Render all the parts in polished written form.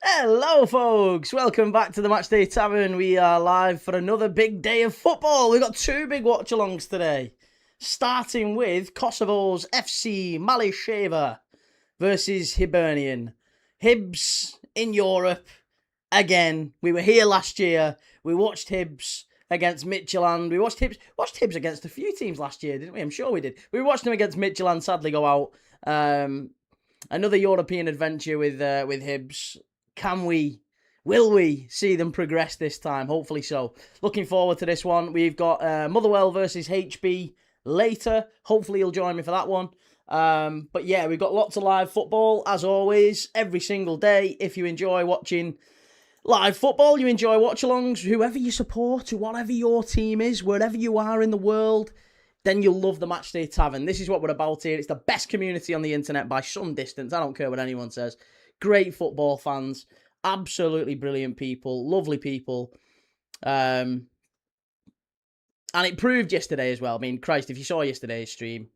Hello, folks. Welcome back to the Matchday Tavern. We are live for another big day of football. We've got two big watch-alongs today. Starting with Kosovo's FC Malisheva versus Hibernian. Hibs in Europe again. We were here last year. We watched Hibs against Midtjylland. We watched Hibs against a few teams last year, didn't we? I'm sure we did. We watched them against Midtjylland sadly go out. Another European adventure with Hibs. Will we see them progress this time? Hopefully so. Looking forward to this one. We've got Motherwell versus HB later. Hopefully you'll join me for that one. But yeah, we've got lots of live football, as always, every single day. If you enjoy watching live football, you enjoy watch-alongs, whoever you support, whatever your team is, wherever you are in the world, then you'll love the Matchday Tavern. This is what we're about here. It's the best community on the internet by some distance. I don't care what anyone says. Great football fans, absolutely brilliant people, lovely people. And it proved yesterday as well. I mean, Christ, if you saw yesterday's stream,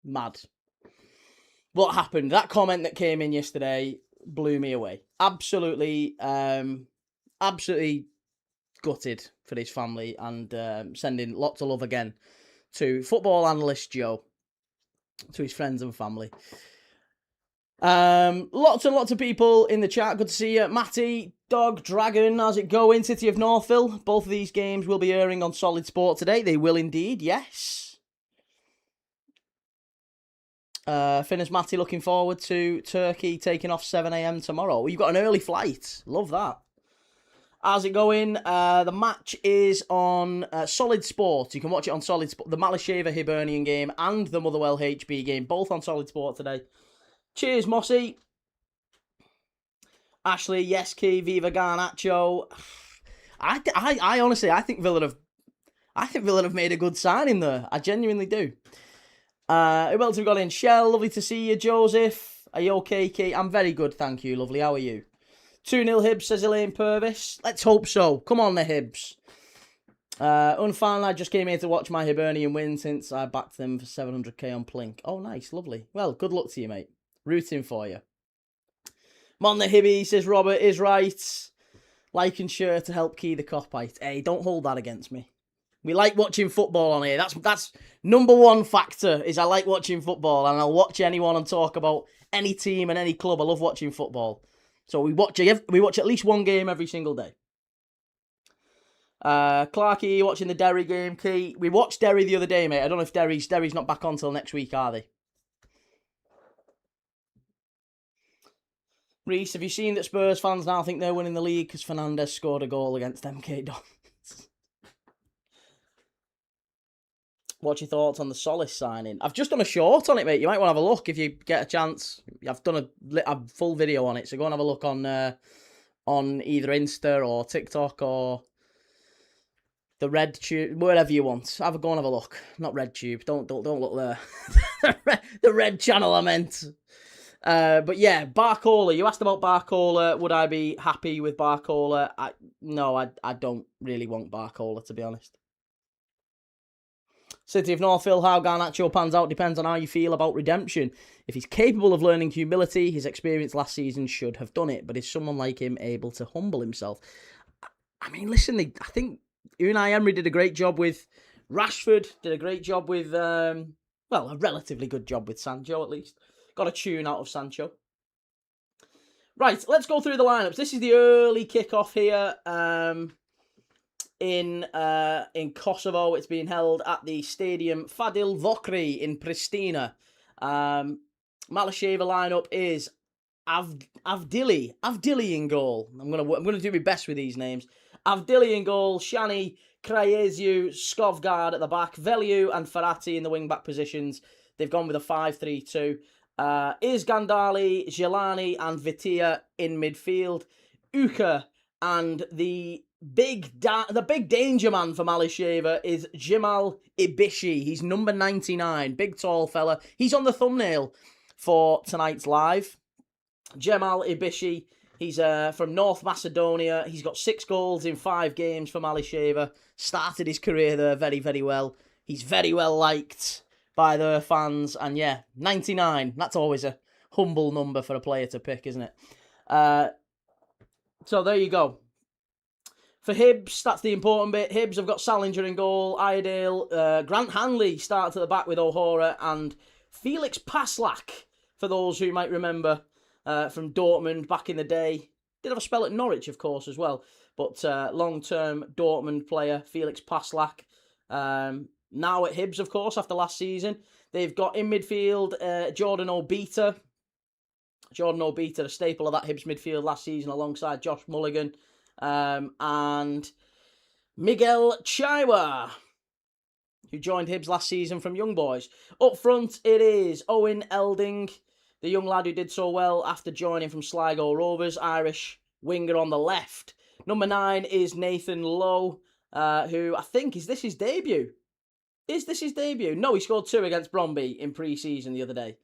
mad. What happened? That comment that came in yesterday blew me away. Absolutely gutted for his family, and sending lots of love again to football analyst Joe, to his friends and family. Lots and lots of people in the chat. Good to see you. Matty, Dog, Dragon, how's it going? City of Northville. Both of these games will be airing on Solid Sport today. They will indeed, yes. Finners Matty looking forward to Turkey taking off 7 a.m. tomorrow. Well, you've got an early flight. Love that. How's it going? The match is on Solid Sport. You can watch it on Solid Sport. The Malisheva Hibernian game and the Motherwell HB game, both on Solid Sport today. Cheers, Mossy. Ashley, yes, Key, Viva Garnacho. I honestly, I think Villa have made a good signing there. I genuinely do. Who else have we got in? Shell, lovely to see you. Joseph, are you okay, Key? I'm very good, thank you, lovely. How are you? 2-0 Hibs, says Elaine Purvis. Let's hope so. Come on, the Hibs. Unfound, I just came here to watch my Hibernian win since I backed them for 700k on Plink. Oh, nice, lovely. Well, good luck to you, mate. Rooting for you. Mon the Hibby, says Robert, is right. Like and share to help key the copyright. Hey, don't hold that against me. We like watching football on here. That's number one factor, is I like watching football, and I'll watch anyone and talk about any team and any club. I love watching football. So we watch at least one game every single day. Clarky, watching the Derry game. Key, we watched Derry the other day, mate. I don't know if Derry's not back on till next week, are they? Reese, have you seen that Spurs fans now think they're winning the league because Fernandes scored a goal against MK Dons? What's your thoughts on the Solis signing? I've just done a short on it, mate. You might want to have a look if you get a chance. I've done a full video on it, so go and have a look on either Insta or TikTok or the Red Tube, wherever you want. Go and have a look. Not Red Tube. Don't look there. The Red Channel, I meant. But yeah, Barcola. You asked about Barcola. Would I be happy with Barcola? No, I don't really want Barcola, to be honest. City of Northville, how Garnacho pans out depends on how you feel about redemption. If he's capable of learning humility, his experience last season should have done it. But is someone like him able to humble himself? I mean, listen, I think Unai Emery did a great job with Rashford, did a great job with, a relatively good job with Sancho, at least. Got a tune out of Sancho. Right, let's go through the lineups. This is the early kickoff here in Kosovo. It's being held at the stadium Fadil Vokrri in Pristina. Malisheva lineup is Avdili in goal. I'm gonna do my best with these names. Avdili in goal, Shani, Krayezu, Skovgard at the back, Veliu and Ferrati in the wing back positions. They've gone with a 5-3-2. Izgandali, Jelani and Vitia in midfield. Uka and the big danger man for Malisheva is Jamal Ibishi. He's number 99, big tall fella. He's on the thumbnail for tonight's live. Jamal Ibishi, he's from North Macedonia. He's got 6 goals in 5 games for Malisheva. Started his career there very, very well. He's very well liked by their fans. And yeah, 99, that's always a humble number for a player to pick, isn't it? So there you go. For Hibs, that's the important bit. Hibs have got Salinger in goal, Iredale, Grant Hanley started at the back with O'Hara, and Felix Paslak, for those who might remember from Dortmund back in the day. Did have a spell at Norwich, of course, as well. But long-term Dortmund player, Felix Paslak. Now at Hibs, of course, after last season. They've got in midfield Jordan Obita. Jordan Obita, a staple of that Hibs midfield last season, alongside Josh Mulligan. And Miguel Chaiwa, who joined Hibs last season from Young Boys. Up front, it is Owen Elding, the young lad who did so well after joining from Sligo Rovers, Irish winger on the left. Number 9 is Nathan Lowe, who I think, is this his debut? Is this his debut? No, he scored 2 against Bromby in pre-season the other day.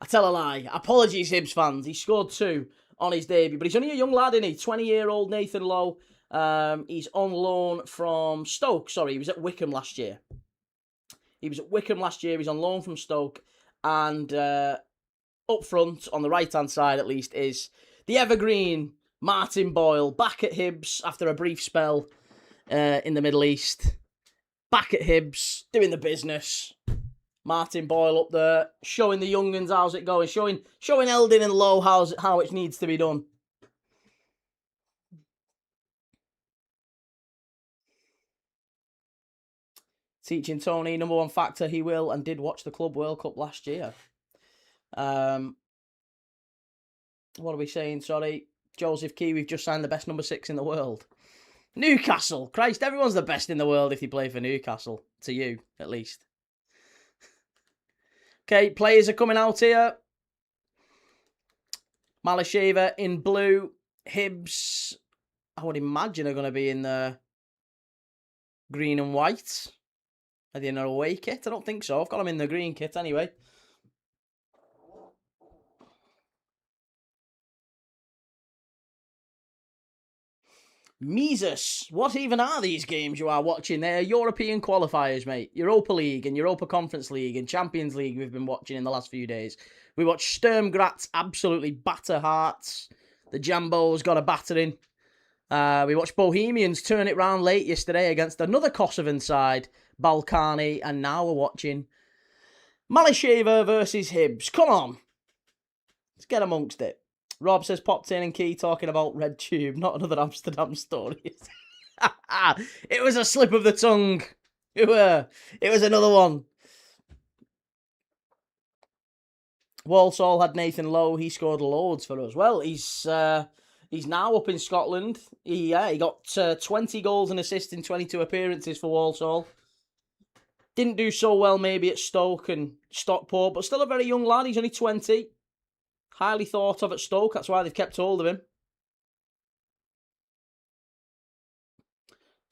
I tell a lie. Apologies, Hibs fans. He scored 2 on his debut, but he's only a young lad, isn't he? 20-year-old Nathan Lowe. He's on loan from Stoke. Sorry, he was at Wickham last year. He's on loan from Stoke. And up front, on the right-hand side at least, is the evergreen Martin Boyle, back at Hibs after a brief spell in the Middle East. Back at Hibs, doing the business. Martin Boyle up there, showing the young'uns how's it going, showing Eldin and Lowe how it needs to be done. Teaching Tony, number 1 factor, he will and did watch the Club World Cup last year. What are we saying? Sorry. Joseph Key, we've just signed the best number 6 in the world. Newcastle. Christ, everyone's the best in the world if they play for Newcastle. To you, at least. Okay, players are coming out here. Malisheva in blue. Hibs, I would imagine, are going to be in the green and white. Are they in an away kit? I don't think so. I've got them in the green kit anyway. Mises, what even are these games you are watching? They're European qualifiers, mate. Europa League and Europa Conference League and Champions League we've been watching in the last few days. We watched Sturm Graz absolutely batter Hearts. The Jambos got a battering. We watched Bohemians turn it round late yesterday against another Kosovan side, Balkani, and now we're watching Malisheva versus Hibs. Come on. Let's get amongst it. Rob says, popped in and Key talking about Red Tube, not another Amsterdam story. It was a slip of the tongue. It was another one. Walsall had Nathan Lowe. He scored loads for us. Well, he's now up in Scotland. He got 20 goals and assists in 22 appearances for Walsall. Didn't do so well maybe at Stoke and Stockport, but still a very young lad. He's only 20. Highly thought of at Stoke. That's why they've kept hold of him.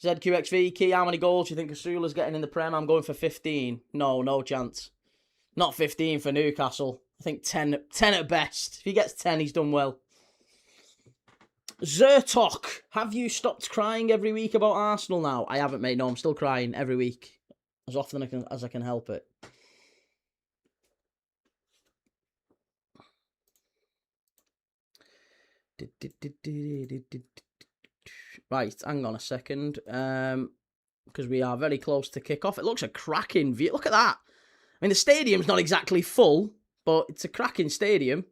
ZQXV, Key, how many goals do you think Kasula's getting in the Prem? I'm going for 15. No chance. Not 15 for Newcastle. I think 10 at best. If he gets 10, he's done well. Zertok, have you stopped crying every week about Arsenal now? I haven't, mate. No, I'm still crying every week. As often as I can help it. Right, hang on a second. Because we are very close to kick off. It looks a cracking view. Look at that. I mean, the stadium's not exactly full, but it's a cracking stadium.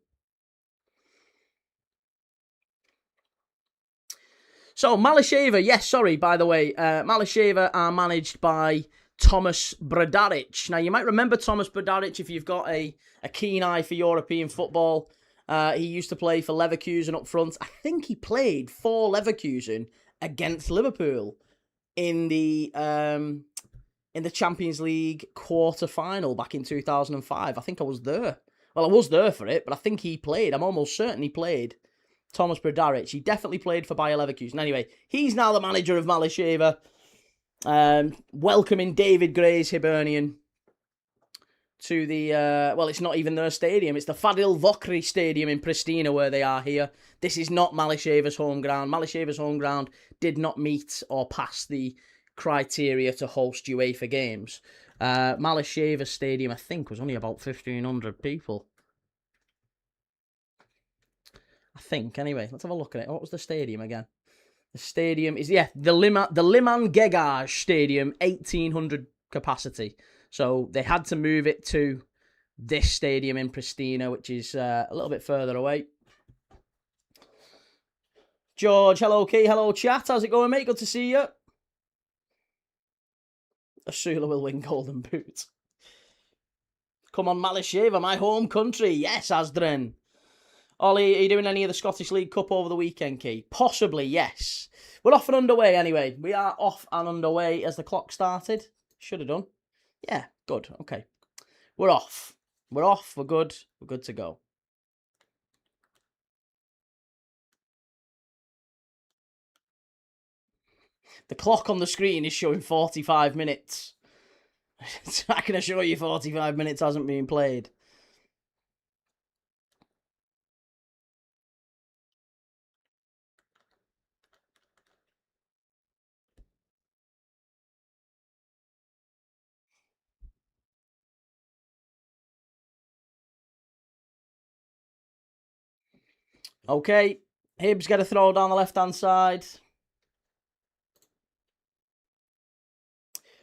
So, Malisheva, yes, sorry, by the way. Malisheva are managed by Thomas Brdarić. Now, you might remember Thomas Brdarić if you've got a keen eye for European football. He used to play for Leverkusen up front. I think he played for Leverkusen against Liverpool in the Champions League quarter-final back in 2005. I think I was there. Well, I was there for it, but I think he played. I'm almost certain he played. Thomas Brdarić. He definitely played for Bayer Leverkusen. Anyway, he's now the manager of Malisheva. Welcoming David Gray's Hibernian to the, well, it's not even their stadium. It's the Fadil Vokrri Stadium in Pristina where they are here. This is not Malisheva's home ground. Malisheva's home ground did not meet or pass the criteria to host UEFA games. Malisheva Stadium, I think, was only about 1,500 people. I think, anyway. Let's have a look at it. What was the stadium again? The stadium is, the Liman Gegaj Stadium, 1,800 capacity. So they had to move it to this stadium in Pristina, which is a little bit further away. George, hello, Key. Hello, chat. How's it going, mate? Good to see you. Asula will win Golden Boot. Come on, Malisheva, my home country. Yes, Asdren. Ollie, are you doing any of the Scottish League Cup over the weekend, Key? Possibly, yes. We're off and underway anyway. We are off and underway as the clock started. Should have done. Yeah, good. Okay. We're off. We're off. We're good. We're good to go. The clock on the screen is showing 45 minutes. I can assure you 45 minutes hasn't been played. Okay, Hibs get a throw down the left-hand side.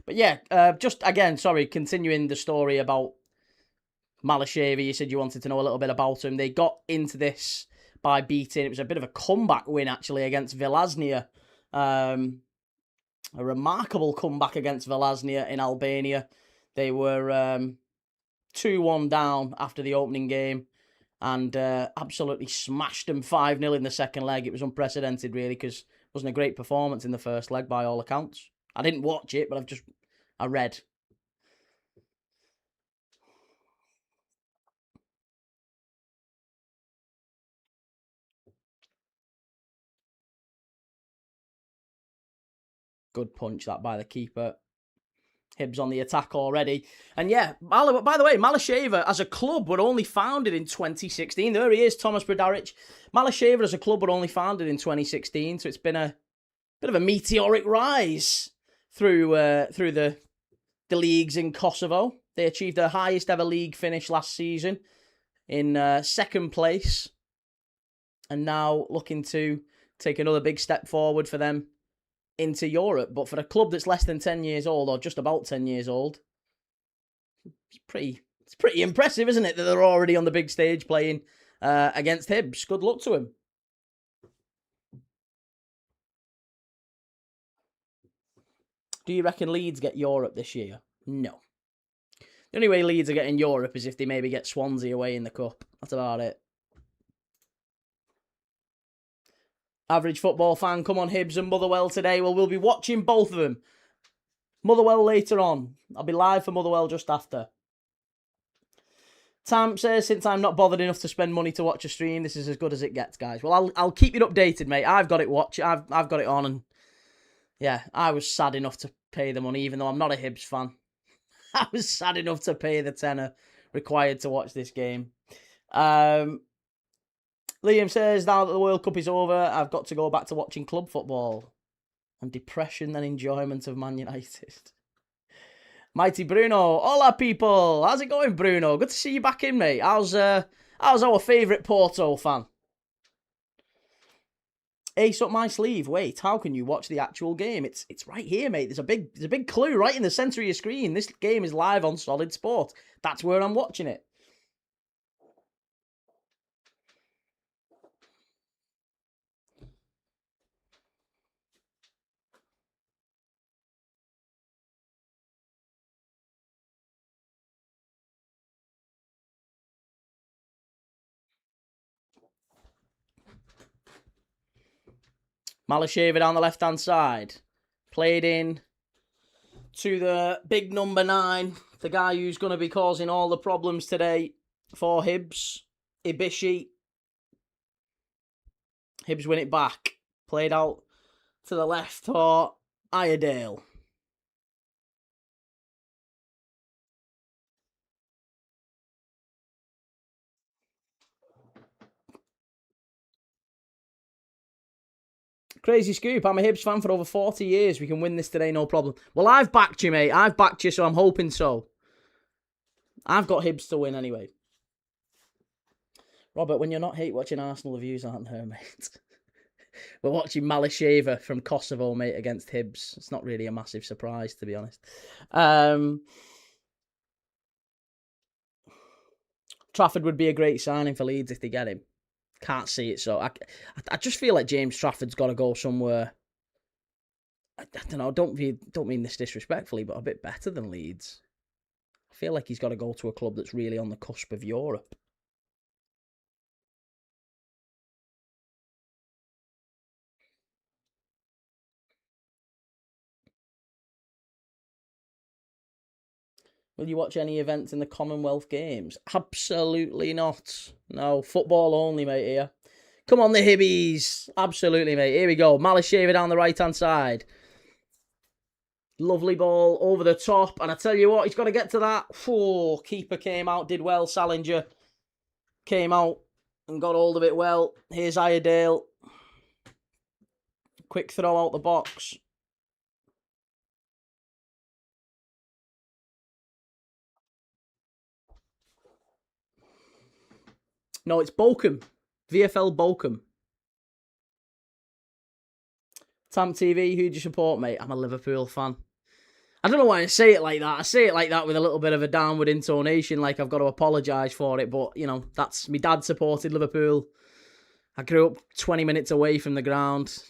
But yeah, just again, sorry, continuing the story about Malisheva. You said you wanted to know a little bit about him. They got into this by beating. It was a bit of a comeback win, actually, against Vllaznia. A remarkable comeback against Vllaznia in Albania. They were 2-1 down after the opening game and absolutely smashed them 5-0 in the second leg. It was unprecedented, really, because it wasn't a great performance in the first leg by all accounts. I didn't watch it, but I read. Good punch, that, by the keeper. Hibs on the attack already. And yeah, by the way, Malisheva as a club were only founded in 2016. There he is, Thomas Brdarić. Malisheva as a club were only founded in 2016, so it's been a bit of a meteoric rise through the leagues in Kosovo. They achieved their highest ever league finish last season in second place. And now looking to take another big step forward for them into Europe. But for a club that's less than 10 years old, or just about 10 years old, it's pretty impressive, isn't it, that they're already on the big stage playing against Hibs. Good luck to him. Do you reckon Leeds get Europe this year? No. The only way Leeds are getting Europe is if they maybe get Swansea away in the cup. That's about it. Average football fan, come on, Hibs and Motherwell today. Well, we'll be watching both of them. Motherwell later on. I'll be live for Motherwell just after. Tam says, since I'm not bothered enough to spend money to watch a stream, this is as good as it gets, guys. Well, I'll keep you updated, mate. I've got it I've got it on, and yeah, I was sad enough to pay the money, even though I'm not a Hibs fan. I was sad enough to pay the tenner required to watch this game. Liam says, now that the World Cup is over, I've got to go back to watching club football. And depression and enjoyment of Man United. Mighty Bruno. Hola, people. How's it going, Bruno? Good to see you back in, mate. How's our favourite Porto fan? Ace up my sleeve. Wait, how can you watch the actual game? It's right here, mate. There's a big clue right in the centre of your screen. This game is live on Solid Sport. That's where I'm watching it. Malisheva down the left-hand side. Played in to the big number 9. The guy who's going to be causing all the problems today for Hibs. Ibishi. Hibs win it back. Played out to the left for Iredale. Crazy scoop. I'm a Hibs fan for over 40 years. We can win this today, no problem. Well, I've backed you, mate. I've backed you, so I'm hoping so. I've got Hibs to win anyway. Robert, when you're not hate watching Arsenal, the views aren't there, mate. We're watching Malisheva from Kosovo, mate, against Hibs. It's not really a massive surprise, to be honest. Trafford would be a great signing for Leeds if they get him. Can't see it, so I just feel like James Trafford's got to go somewhere. I don't know. Don't mean this disrespectfully, but a bit better than Leeds. I feel like he's got to go to a club that's really on the cusp of Europe. Will you watch any events in the Commonwealth Games? Absolutely not. No, football only, mate, here. Come on, the Hibbies. Absolutely, mate. Here we go. Malisheva down the right-hand side. Lovely ball over the top. And I tell you what, he's got to get to that. Oh, keeper came out, did well. Salinger came out and got hold of it well. Here's Iredale. Quick throw out the box. No, it's Bochum. VFL Bochum. Tam TV, who do you support, mate? I'm a Liverpool fan. I don't know why I say it like that. I say it like that with a little bit of a downward intonation, like I've got to apologise for it. But, you know, that's... My dad supported Liverpool. I grew up 20 minutes away from the ground.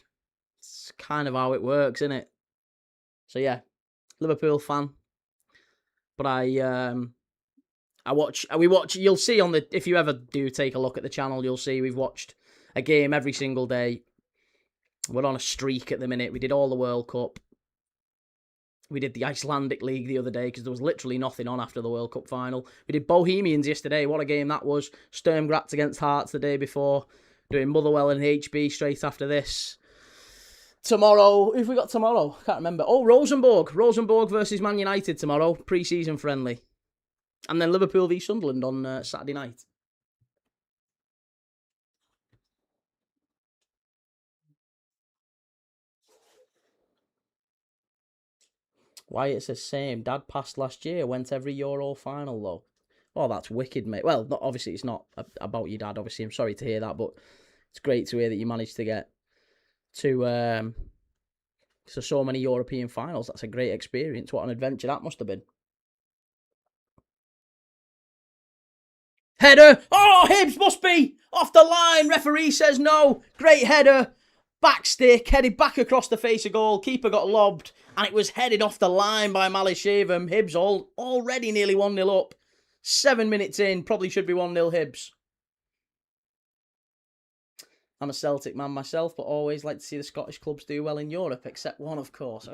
It's kind of how it works, isn't it? So, yeah, Liverpool fan. But we watch, you'll see on the... If you ever do take a look at the channel, you'll see we've watched a game every single day. We're on a streak at the minute. We did all the World Cup. We did the Icelandic League the other day because there was literally nothing on after the World Cup final. We did Bohemians yesterday. What a game that was. Sturm Graz against Hearts the day before. Doing Motherwell and HB straight after this. Tomorrow, who've we got tomorrow? Can't remember. Oh, Rosenborg. Rosenborg versus Man United tomorrow. Pre-season friendly. And then Liverpool v Sunderland on Saturday night. Why it's the same. Dad passed last year, went every Euro final though. Oh, that's wicked, mate. Well, obviously it's not about your dad, obviously. I'm sorry to hear that, but it's great to hear that you managed to get to so many European finals. That's a great experience. What an adventure that must have been. Header! Oh, Hibs must be! Off the line! Referee says no. Great header. Back stick, headed back across the face of goal. Keeper got lobbed, and it was headed off the line by Malisheva. Hibs already nearly 1-0 up. 7 minutes in, probably should be 1-0 Hibs. I'm a Celtic man myself, but always like to see the Scottish clubs do well in Europe, except one, of course.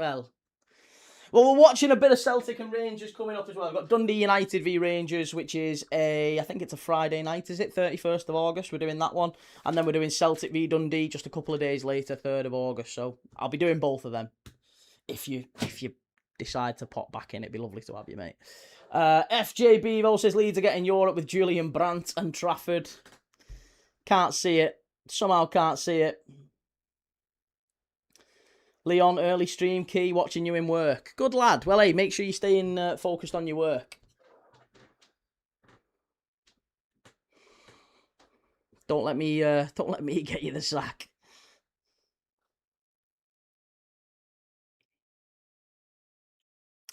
Well, we're watching a bit of Celtic and Rangers coming up as well. We've got Dundee United v Rangers, which is I think it's a Friday night, is it? 31st of August, we're doing that one. And then we're doing Celtic v Dundee just a couple of days later, 3rd of August. So I'll be doing both of them. If you decide to pop back in, it'd be lovely to have you, mate. FJ Bevo says Leeds are getting Europe with Julian Brandt and Trafford. Can't see it. Somehow can't see it. Leon, early stream key, watching you in work. Good lad. Well, hey, make sure you stay focused on your work. Don't let me get you the sack.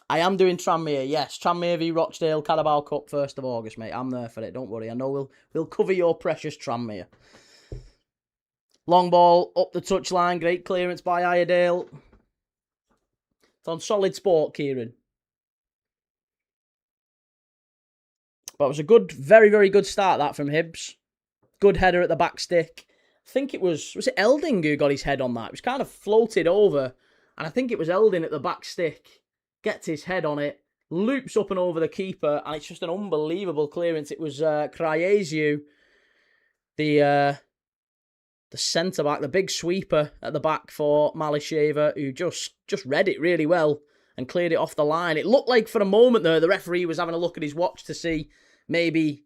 I am doing Tranmere, yes. Tranmere v Rochdale, Carabao Cup, 1st of August, mate. I'm there for it, don't worry. I know we'll cover your precious Tranmere. Long ball, up the touchline, great clearance by Iredale. It's on solid sport, Kieran. But it was a good, very, very good start, that, from Hibs. Good header at the back stick. I think it was it Elding who got his head on that? It was kind of floated over, and I think it was Elding at the back stick. Gets his head on it, loops up and over the keeper, and it's just an unbelievable clearance. It was Kryeziu, the centre-back, the big sweeper at the back for Malisheva, who just read it really well and cleared it off the line. It looked like for a moment there, the referee was having a look at his watch to see maybe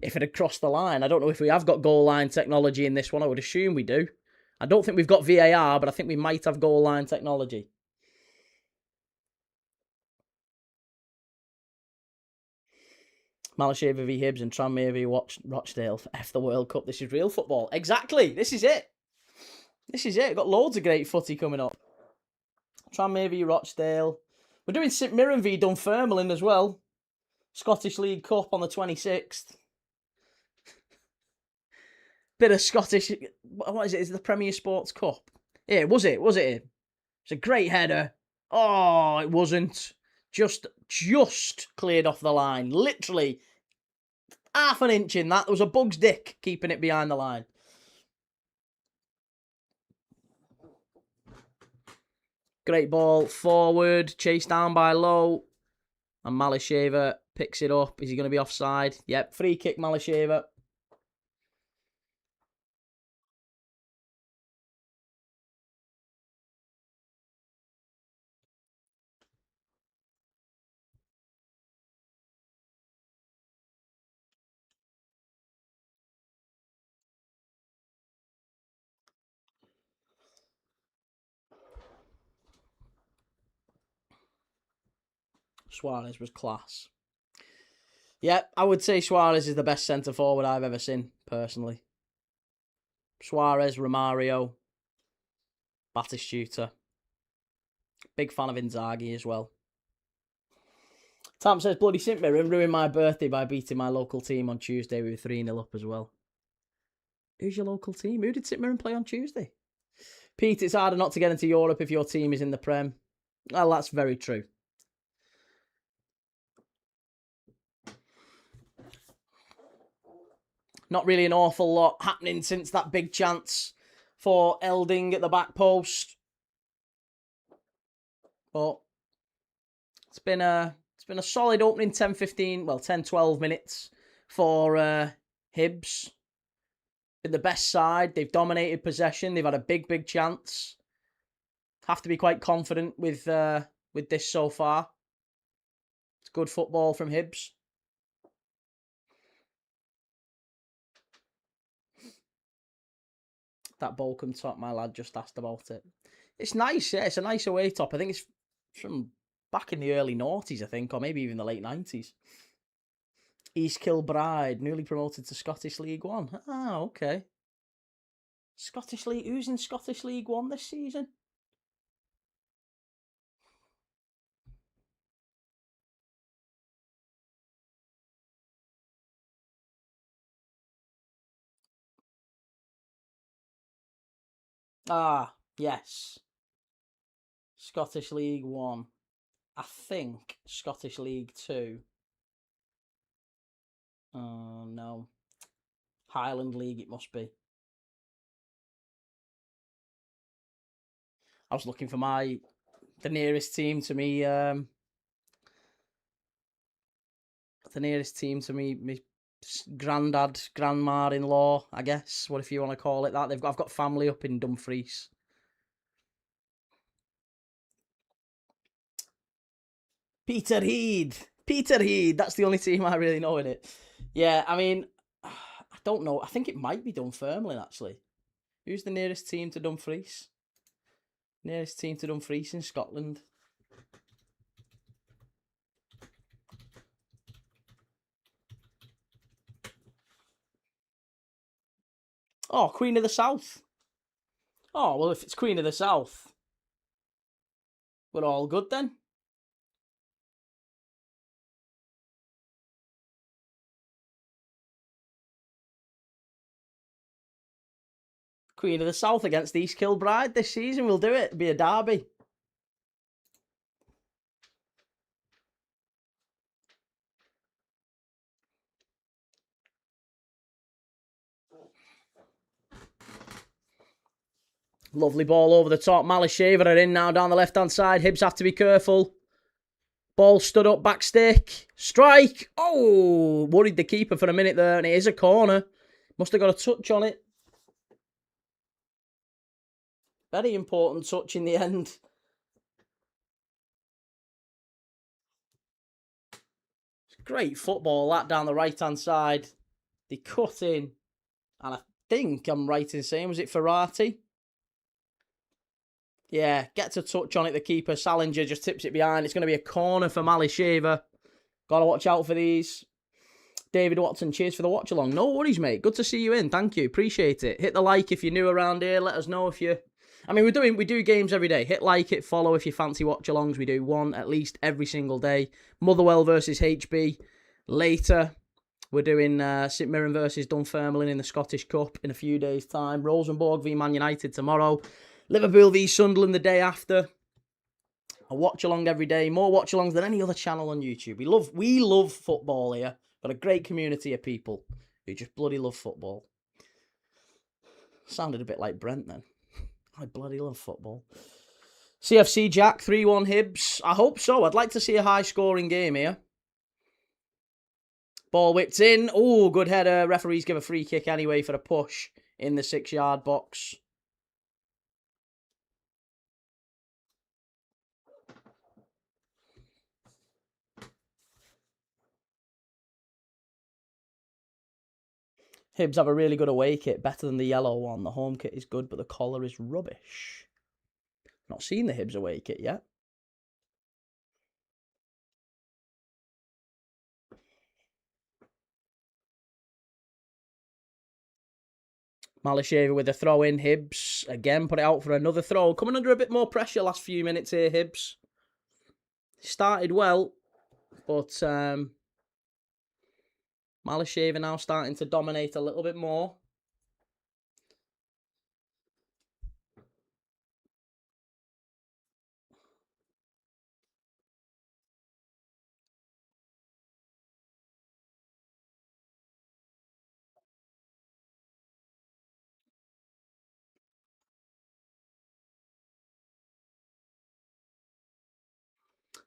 if it had crossed the line. I don't know if we have got goal line technology in this one. I would assume we do. I don't think we've got VAR, but I think we might have goal line technology. Malisheva v Hibs and Tranmere v Rochdale for F the World Cup. This is real football. Exactly. This is it. This is it. We've got loads of great footy coming up. Tranmere v Rochdale. We're doing St Mirren v Dunfermline as well. Scottish League Cup on the 26th. Bit of Scottish... What is it? Is it the Premier Sports Cup? Yeah, was it? Was it? It's a great header. Oh, it wasn't. Just cleared off the line. Literally half an inch in that. There was a bug's dick keeping it behind the line. Great ball forward. Chased down by Lowe. And Malisheva picks it up. Is he going to be offside? Yep. Free kick, Malisheva. Suarez was class. Yeah, I would say Suarez is the best centre-forward I've ever seen, personally. Suarez, Romario, Batistuta. Big fan of Inzaghi as well. Tam says, bloody St Mirren ruined my birthday by beating my local team on Tuesday. We were 3-0 up as well. Who's your local team? Who did St Mirren play on Tuesday? Pete, it's harder not to get into Europe if your team is in the Prem. Well, that's very true. Not really an awful lot happening since that big chance for Elding at the back post. But it's been a solid opening 10-12 minutes for Hibs. Been the best side. They've dominated possession. They've had a big chance. Have to be quite confident with this so far. It's good football from Hibs. That Bolcombe top, my lad just asked about it. It's nice, yeah. It's a nice away top. I think it's from back in the early noughties, I think, or maybe even the late 90s. East Kilbride, newly promoted to Scottish League One. Ah, okay. Scottish League. Who's in Scottish League One this season? Ah, yes. Scottish League 1. I think Scottish League 2. Oh, no. Highland League it must be. I was looking for the nearest team to me. The nearest team to me, my granddad, grandma-in-law, I guess. What if you want to call it that? I've got family up in Dumfries. Peterhead. That's the only team I really know in it. Yeah, I mean, I don't know. I think it might be Dunfermline, actually. Who's the nearest team to Dumfries? Nearest team to Dumfries in Scotland. Oh, Queen of the South. Oh, well, if it's Queen of the South, we're all good then. Queen of the South against East Kilbride this season. We'll do it. It'll be a derby. Lovely ball over the top. Malisheva are in now down the left-hand side. Hibs have to be careful. Ball stood up, back stick. Strike. Oh, worried the keeper for a minute there, and it is a corner. Must have got a touch on it. Very important touch in the end. Great football, that down the right-hand side. They cut in. And I think I'm right in saying, was it Ferrati? Yeah, gets a touch on it, the keeper. Salinger just tips it behind. It's going to be a corner for Malisheva. Got to watch out for these. David Watson, cheers for the watch along. No worries, mate. Good to see you in. Thank you. Appreciate it. Hit the like if you're new around here. Let us know if you... I mean, we do games every day. Hit like, hit follow if you fancy watch alongs. We do one at least every single day. Motherwell versus HB. Later, we're doing St Mirren versus Dunfermline in the Scottish Cup in a few days' time. Rosenborg v Man United tomorrow. Liverpool v Sunderland the day after. A watch along every day. More watch alongs than any other channel on YouTube. We love football here. Got a great community of people who just bloody love football. Sounded a bit like Brent then. I bloody love football. CFC Jack, 3-1 Hibs. I hope so. I'd like to see a high-scoring game here. Ball whipped in. Oh, good header. Referees give a free kick anyway for a push in the 6-yard box. Hibs have a really good away kit, better than the yellow one. The home kit is good, but the collar is rubbish. Not seen the Hibs away kit yet. Malisheva with a throw in. Hibs again put it out for another throw. Coming under a bit more pressure last few minutes here, Hibs. Started well, but Malisheva now starting to dominate a little bit more.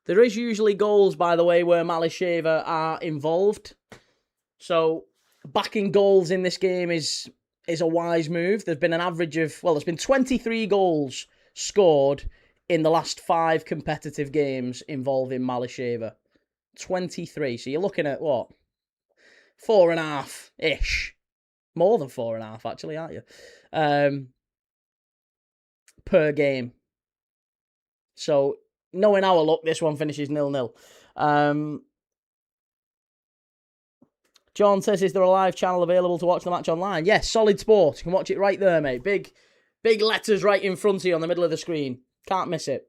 There is usually goals, by the way, where Malisheva are involved. So backing goals in this game is a wise move. There's been an average of, well, there's been 23 goals scored in the last 5 competitive games involving Malisheva. 23. So you're looking at, what? 4.5-ish. More than 4.5, actually, aren't you? Per game. So, knowing our luck, this one finishes 0-0. John says, is there a live channel available to watch the match online? Yes, Solid Sport. You can watch it right there, mate. Big letters right in front of you on the middle of the screen. Can't miss it.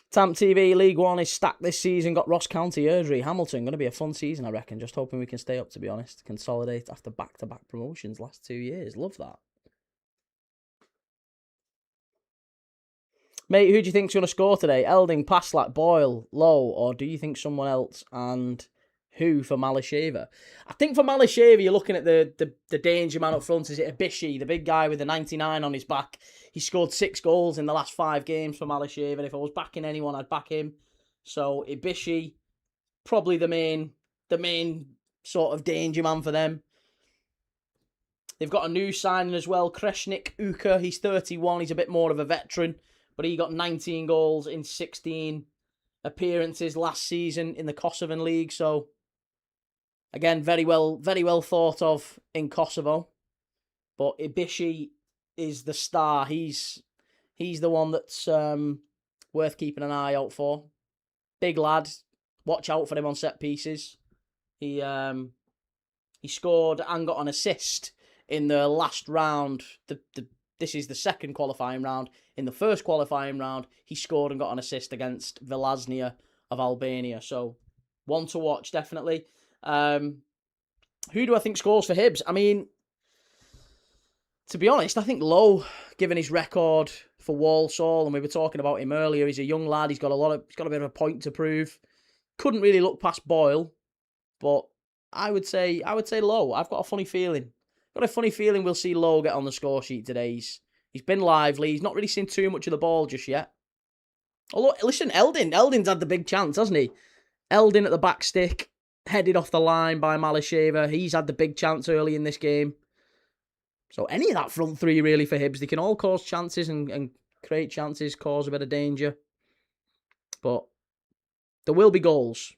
Tamp TV, League One is stacked this season. Got Ross County, Airdrie, Hamilton. Going to be a fun season, I reckon. Just hoping we can stay up, to be honest. Consolidate after back-to-back promotions last 2 years. Love that. Mate, who do you think's going to score today? Elding, Paslak, Boyle, Lowe, or do you think someone else? And who for Malisheva? I think for Malisheva, you're looking at the danger man up front. Is it Ibishi, the big guy with the 99 on his back? He scored 6 goals in the last 5 games for Malisheva, and if I was backing anyone, I'd back him. So Ibishi, probably the main sort of danger man for them. They've got a new signing as well, Kreshnik Uka. He's 31. He's a bit more of a veteran, but he got 19 goals in 16 appearances last season in the Kosovan League. So again, very well thought of in Kosovo. But Ibishi is the star. He's the one that's worth keeping an eye out for. Big lad. Watch out for him on set pieces. He scored and got an assist in the last round. This is the second qualifying round. In the first qualifying round, he scored and got an assist against Vllaznia of Albania. So, one to watch, definitely. Who do I think scores for Hibs? I mean, to be honest, I think Lowe, given his record for Walsall, and we were talking about him earlier, he's a young lad. He's got a bit of a point to prove. Couldn't really look past Boyle, but I would say Lowe. I've got a funny feeling. We'll see Lowe get on the score sheet today. He's been lively. He's not really seen too much of the ball just yet. Although, listen, Eldin's had the big chance, hasn't he? Eldin at the back stick, headed off the line by Malisheva. He's had the big chance early in this game. So any of that front three, really, for Hibs, they can all cause chances and create chances, cause a bit of danger. But there will be goals.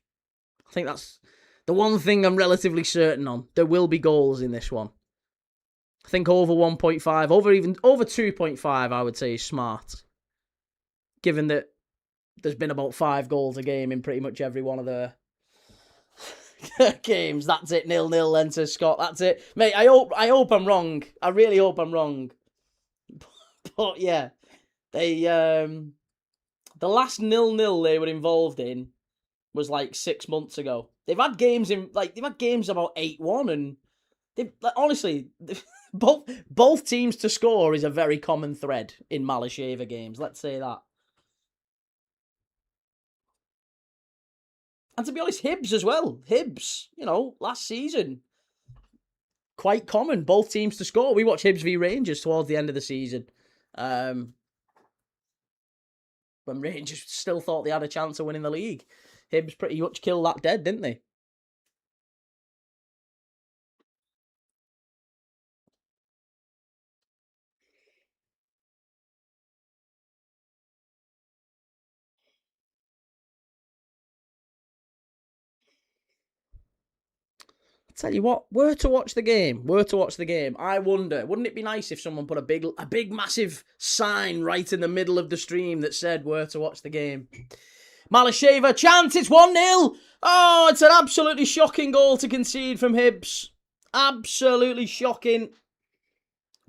I think that's the one thing I'm relatively certain on. There will be goals in this one. I think over 1.5, over 2.5, I would say is smart. Given that there's been about 5 goals a game in pretty much every one of the games. That's it, 0-0 then to Scott. That's it. Mate, I hope I'm wrong. I really hope I'm wrong. But yeah, they the last 0-0 they were involved in was like 6 months ago. They've had games about 8-1, and honestly, both teams to score is a very common thread in Malisheva games. Let's say that. And to be honest, Hibs as well. Hibs, last season, quite common. Both teams to score. We watched Hibs v Rangers towards the end of the season. When Rangers still thought they had a chance of winning the league. Hibs pretty much killed that dead, didn't they? Tell you what, were to watch the game, I wonder, wouldn't it be nice if someone put a big massive sign right in the middle of the stream that said were to watch the game? Malisheva, chance, it's 1-0. Oh, it's an absolutely shocking goal to concede from Hibs. Absolutely shocking.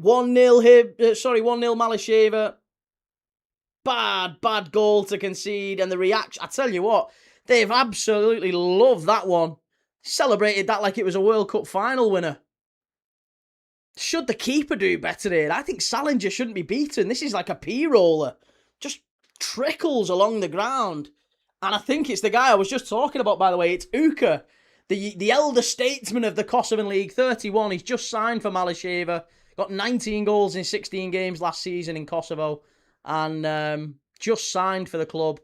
1-0 Malisheva. Bad goal to concede, and the reaction, I tell you what, they've absolutely loved that one. Celebrated that like it was a World Cup final winner. Should the keeper do better here? I think Salinger shouldn't be beaten. This is like a P-roller. Just trickles along the ground. And I think it's the guy I was just talking about, by the way. It's Uka, the elder statesman of the Kosovan League, 31. He's just signed for Malisheva. Got 19 goals in 16 games last season in Kosovo. And just signed for the club.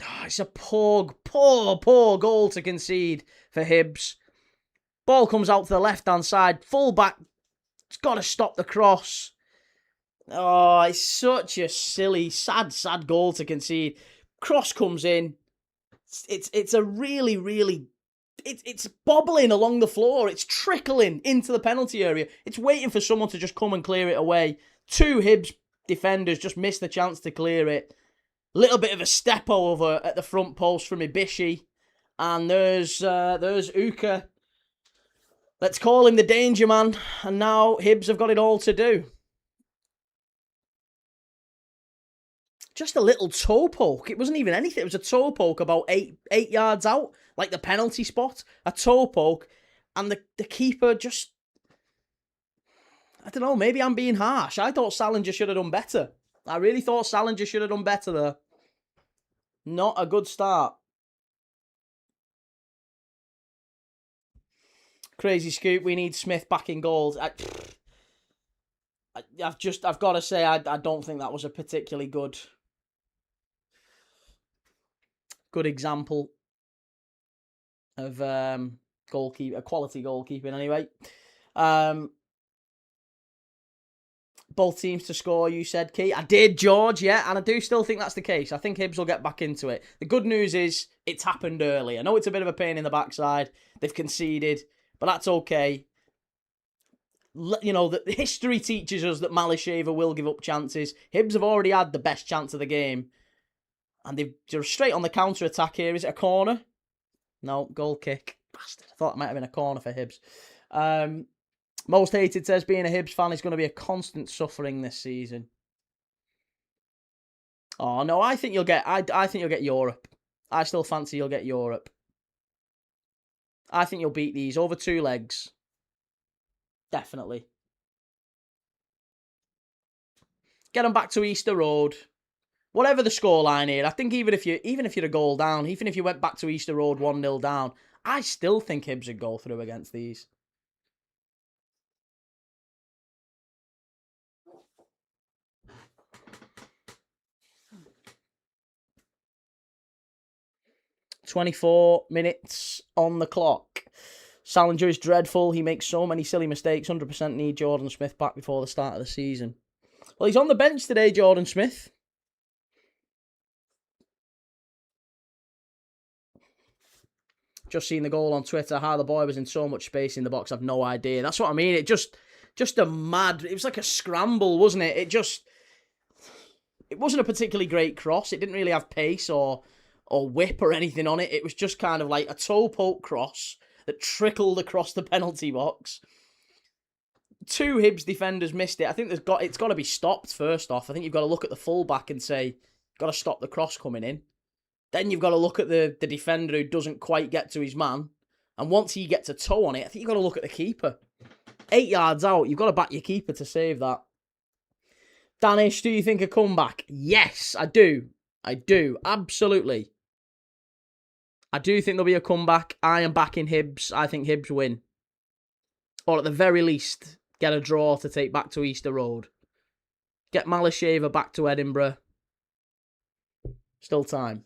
Oh, it's a poor goal to concede for Hibs. Ball comes out to the left-hand side. Full back. It's got to stop the cross. Oh, it's such a silly, sad goal to concede. Cross comes in. It's a really... It's bobbling along the floor. It's trickling into the penalty area. It's waiting for someone to just come and clear it away. 2 Hibs defenders just missed the chance to clear it. Little bit of a step over at the front post from Ibishi. And there's Uka. Let's call him the danger man. And now Hibs have got it all to do. Just a little toe poke. It wasn't even anything. It was a toe poke about 8 yards out. Like the penalty spot. A toe poke. And the keeper just... I don't know, maybe I'm being harsh. I thought Salinger should have done better. I really thought Salinger should have done better there. Not a good start. Crazy Scoop, we need Smith back in goals. I've got to say, I don't think that was a particularly good example of quality goalkeeping anyway. Both teams to score, you said, Key. I did, George, yeah, and I do still think that's the case. I think Hibs will get back into it. The good news is it's happened early. I know it's a bit of a pain in the backside. They've conceded, but that's okay. The history teaches us that Malisheva will give up chances. Hibs have already had the best chance of the game, and they're straight on the counter-attack here. Is it a corner? No, goal kick. Bastard. I thought it might have been a corner for Hibs. Most Hated says being a Hibs fan is going to be a constant suffering this season. Oh no, I think you'll get Europe. I still fancy you'll get Europe. I think you'll beat these over 2 legs. Definitely. Get them back to Easter Road. Whatever the scoreline here, I think even if you're a goal down, even if you went back to Easter Road 1-0 down, I still think Hibs would go through against these. "24 minutes on the clock. Salinger is dreadful. He makes so many silly mistakes. 100% need Jordan Smith back before the start of the season." Well, he's on the bench today, Jordan Smith. Just seen the goal on Twitter. How the boy was in so much space in the box, I've no idea. That's what I mean. It was like a scramble, wasn't it? it wasn't a particularly great cross. It didn't really have pace or whip or anything on it. It was just kind of like a toe poke cross that trickled across the penalty box. 2 Hibs defenders missed it. I think it's got to be stopped first off. I think you've got to look at the fullback and say, got to stop the cross coming in. Then you've got to look at the defender who doesn't quite get to his man. And once he gets a toe on it, I think you've got to look at the keeper. 8 yards out, you've got to back your keeper to save that. Danish, do you think a comeback? Yes, I do. I do. Absolutely. I do think there'll be a comeback. I am backing Hibs. I think Hibs win. Or at the very least, get a draw to take back to Easter Road. Get Malisheva back to Edinburgh. Still time.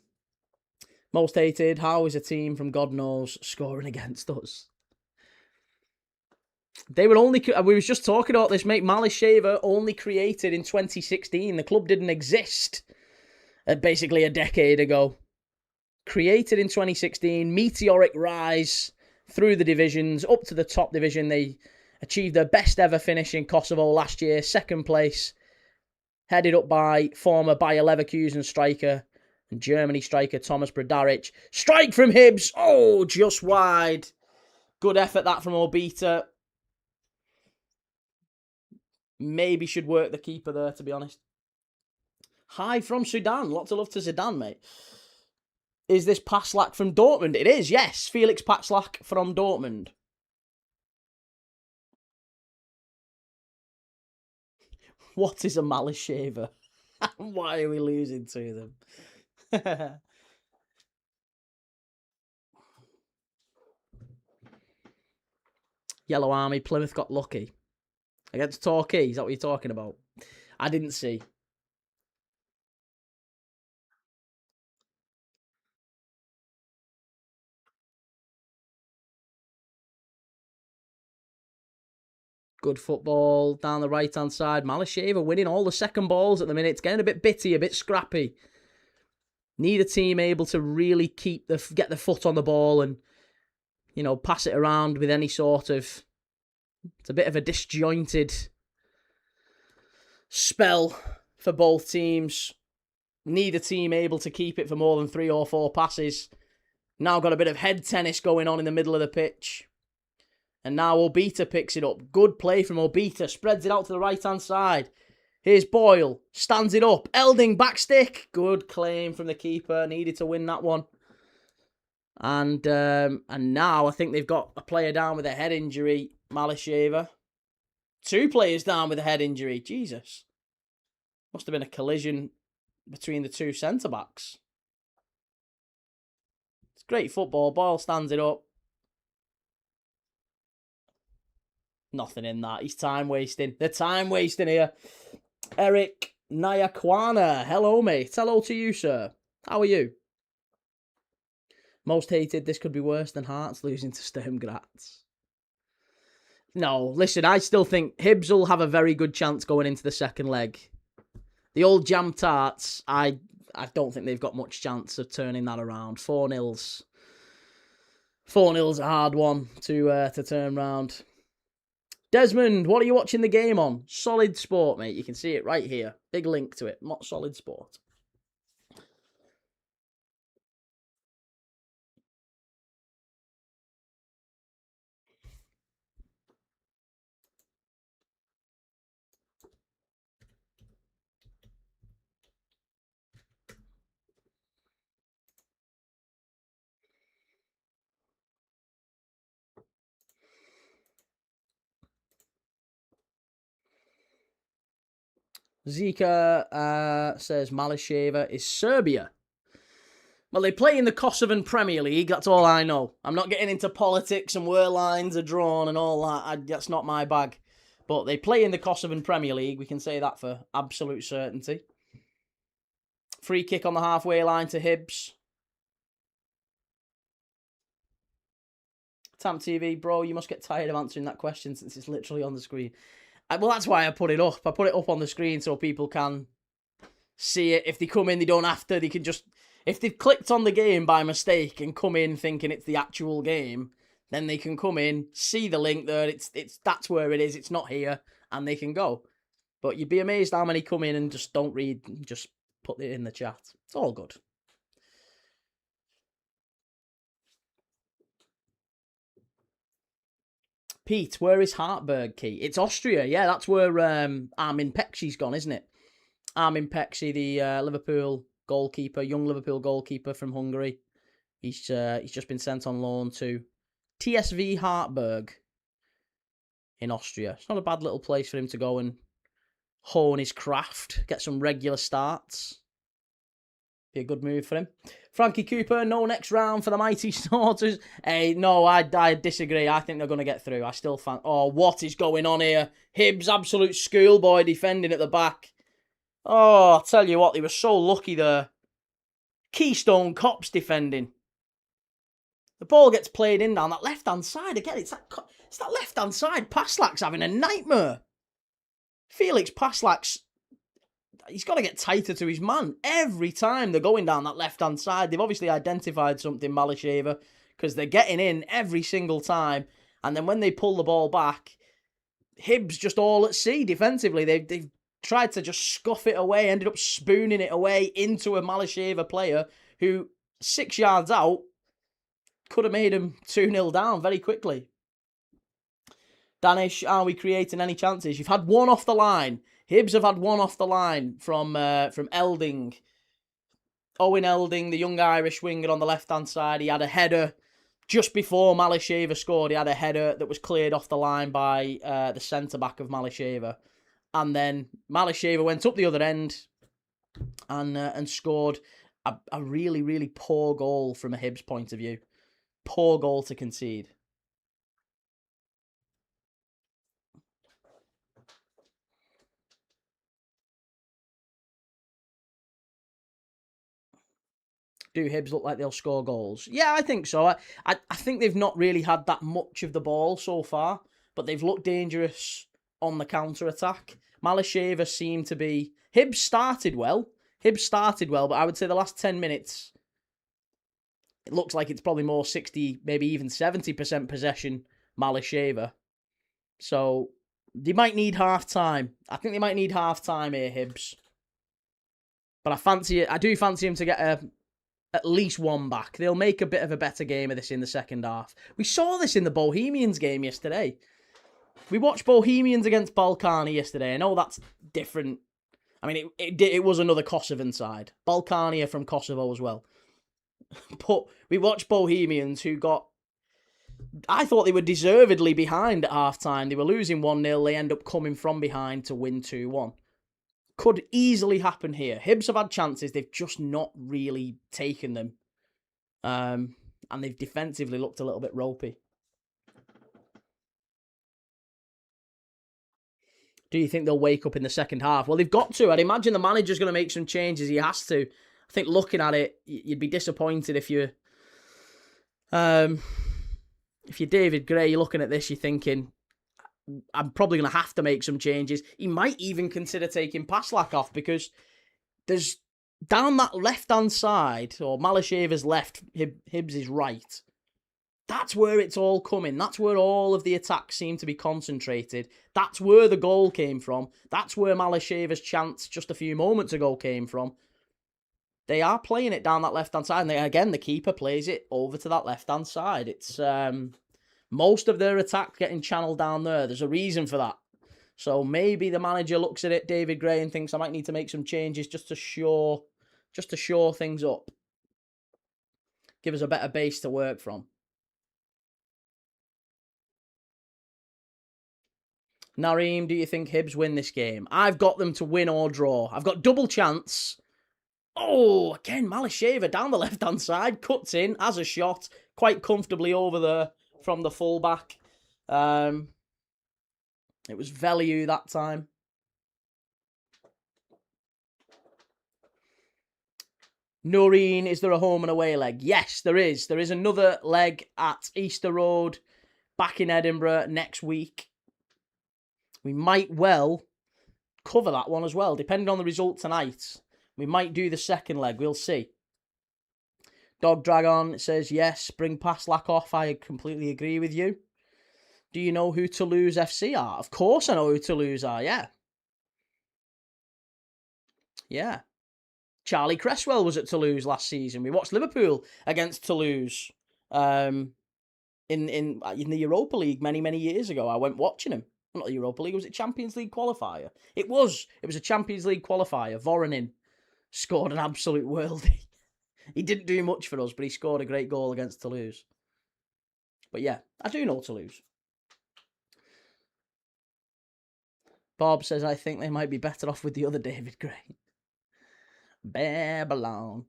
Most hated, how is a team from God knows scoring against us? They were only, we was just talking about this, mate. Malisheva only created in 2016. The club didn't exist basically a decade ago. Created in 2016, meteoric rise through the divisions, up to the top division. They achieved their best ever finish in Kosovo last year, 2nd place, headed up by former Bayer Leverkusen striker and Germany striker Thomas Brdarić. Strike from Hibs. Oh, just wide. Good effort that from Obita. Maybe should work the keeper there, to be honest. Hi from Sudan. Lots of love to Sudan, mate. Is this Paslak from Dortmund? It is, yes. Felix Paslak from Dortmund. What is a Malisheva? Why are we losing to them? Yellow Army, Plymouth got lucky. Against Torquay, is that what you're talking about? I didn't see. Good football down the right-hand side. Malisheva winning all the second balls at the minute. It's getting a bit bitty, a bit scrappy. Need a team able to really get the foot on the ball and, you know, pass it around with any sort of... It's a bit of a disjointed spell for both teams. Need a team able to keep it for more than 3 or 4 passes. Now got a bit of head tennis going on in the middle of the pitch. And now Obita picks it up. Good play from Obita. Spreads it out to the right-hand side. Here's Boyle. Stands it up. Elding backstick. Good claim from the keeper. Needed to win that one. And now I think they've got a player down with a head injury. Malisheva. 2 players down with a head injury. Jesus. Must have been a collision between the 2 centre-backs. It's great football. Boyle stands it up. Nothing in that. He's time wasting. They're time wasting here. Eric Nyakwana. Hello, mate. Hello to you, sir. How are you? Most hated. This could be worse than Hearts losing to Sturm Graz. No, listen, I still think Hibs will have a very good chance going into the second leg. The old Jam Tarts, I don't think they've got much chance of turning that around. 4-0's. 4-0's a hard one to turn round. Desmond, what are you watching the game on? Solid Sport, mate. You can see it right here. Big link to it. Not Solid Sport. Zika says Malisheva is Serbia. Well, they play in the Kosovan Premier League. That's all I know. I'm not getting into politics and where lines are drawn and all that. That's not my bag. But they play in the Kosovan Premier League. We can say that for absolute certainty. Free kick on the halfway line to Hibs. Tam TV, bro, you must get tired of answering that question since it's literally on the screen. Well, that's why I put it up. I put it up on the screen so people can see it. If they come in, they don't have to. They can just... If they've clicked on the game by mistake and come in thinking it's the actual game, then they can come in, see the link there. That's where it is. It's not here. And they can go. But you'd be amazed how many come in and just don't read, just put it in the chat. It's all good. Pete, where is Hartberg key? It's Austria. Yeah, that's where Armin Pekši's gone, isn't it? Armin Pekši, the Liverpool goalkeeper, young Liverpool goalkeeper from Hungary. He's just been sent on loan to TSV Hartberg in Austria. It's not a bad little place for him to go and hone his craft, get some regular starts. Be a good move for him. Frankie Cooper, no next round for the Mighty Snorters. Hey, no, I disagree. I think they're going to get through. I still find... Oh, what is going on here? Hibs, absolute schoolboy defending at the back. Oh, I'll tell you what, they were so lucky there. Keystone Cops defending. The ball gets played in down that left-hand side. Again, it's that left-hand side. Paslak's having a nightmare. Felix Paslak's... He's got to get tighter to his man. Every time they're going down that left-hand side, they've obviously identified something, Malisheva, because they're getting in every single time. And then when they pull the ball back, Hibs just all at sea defensively. They've tried to just scuff it away, ended up spooning it away into a Malisheva player who, 6 yards out, could have made him 2-0 down very quickly. Danish, are we creating any chances? You've had one off the line. Hibs have had one off the line from Elding. Owen Elding, the young Irish winger on the left-hand side. He had a header just before Malisheva scored. He had a header that was cleared off the line by the centre-back of Malisheva. And then Malisheva went up the other end and scored a really, really poor goal from a Hibs point of view. Poor goal to concede. Do Hibs look like they'll score goals? Yeah, I think so. I think they've not really had that much of the ball so far, but they've looked dangerous on the counter-attack. Malisheva seemed to be... Hibs started well, but I would say the last 10 minutes, it looks like it's probably more 60, maybe even 70% possession Malisheva. So they might need half-time. I think they might need half-time here, Hibs. But I do fancy him to get at least one back. They'll make a bit of a better game of this in the second half. We saw this in the Bohemians game yesterday. We watched Bohemians against Balkani yesterday. I know that's different. I mean, it was another Kosovan side. Balkani are from Kosovo as well. But we watched Bohemians who got... I thought they were deservedly behind at half-time. They were losing 1-0. They end up coming from behind to win 2-1. Could easily happen here. Hibs have had chances. They've just not really taken them. And they've defensively looked a little bit ropey. Do you think they'll wake up in the second half? Well, they've got to. I'd imagine the manager's going to make some changes. He has to. I think looking at it, you'd be disappointed if you're David Gray, you're looking at this, you're thinking, I'm probably going to have to make some changes. He might even consider taking Paslak off because there's down that left-hand side, or Malisheva's left, Hibs is right. That's where it's all coming. That's where all of the attacks seem to be concentrated. That's where the goal came from. That's where Malisheva's chance just a few moments ago came from. They are playing it down that left-hand side. And again, the keeper plays it over to that left-hand side. It's most of their attack getting channeled down there. There's a reason for that. So maybe the manager looks at it, David Gray, and thinks I might need to make some changes just to shore things up. Give us a better base to work from. Nareem, do you think Hibs win this game? I've got them to win or draw. I've got double chance. Oh, again, Malisheva down the left-hand side. Cuts in, has a shot. Quite comfortably over there from the fullback. It was Veliu that time. Noreen, is there a home and away leg? Yes, there is. There is another leg at Easter Road back in Edinburgh next week. We might well cover that one as well, depending on the result tonight. We might do the second leg. We'll see. Dog Dragon says, yes, bring Paslak off. I completely agree with you. Do you know who Toulouse FC are? Of course I know who Toulouse are, yeah. Yeah. Charlie Cresswell was at Toulouse last season. We watched Liverpool against Toulouse in the Europa League many years ago. I went watching him. Not the Europa League, was it Champions League qualifier? It was a Champions League qualifier. Voronin scored an absolute worldie. He didn't do much for us, but he scored a great goal against Toulouse. But yeah, I do know Toulouse. Bob says, I think they might be better off with the other David Gray. Babylon.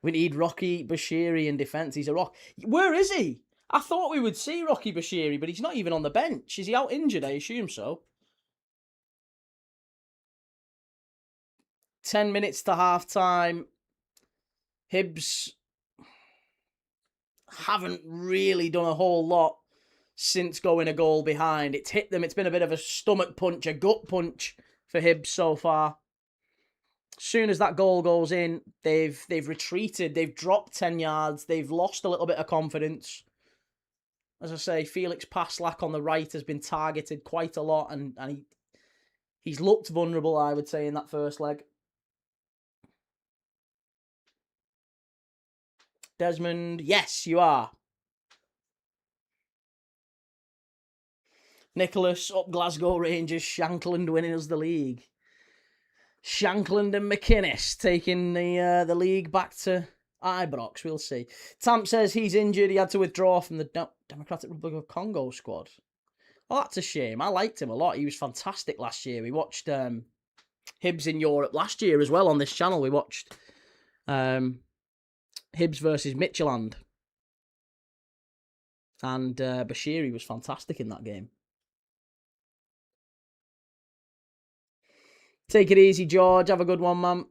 We need Rocky Bashiri in defence. He's a rock. Where is he? I thought we would see Rocky Bashiri, but he's not even on the bench. Is he out injured? I assume so. 10 minutes to half-time. Hibs haven't really done a whole lot since going a goal behind. It's hit them. It's been a bit of a stomach punch, a gut punch for Hibs so far. As soon as that goal goes in, they've retreated. They've dropped 10 yards. They've lost a little bit of confidence. As I say, Felix Paslak on the right has been targeted quite a lot, and he's looked vulnerable, I would say, in that first leg. Desmond, yes, you are. Nicholas, up Glasgow Rangers, Shankland winning us the league. Shankland and McInnes taking the league back to Ibrox, we'll see. Tamp says he's injured, he had to withdraw from the Democratic Republic of Congo squad. Oh, that's a shame. I liked him a lot. He was fantastic last year. We watched Hibs in Europe last year as well on this channel. We watched Hibs versus Midtjylland. And Bashiri was fantastic in that game. Take it easy, George. Have a good one, man.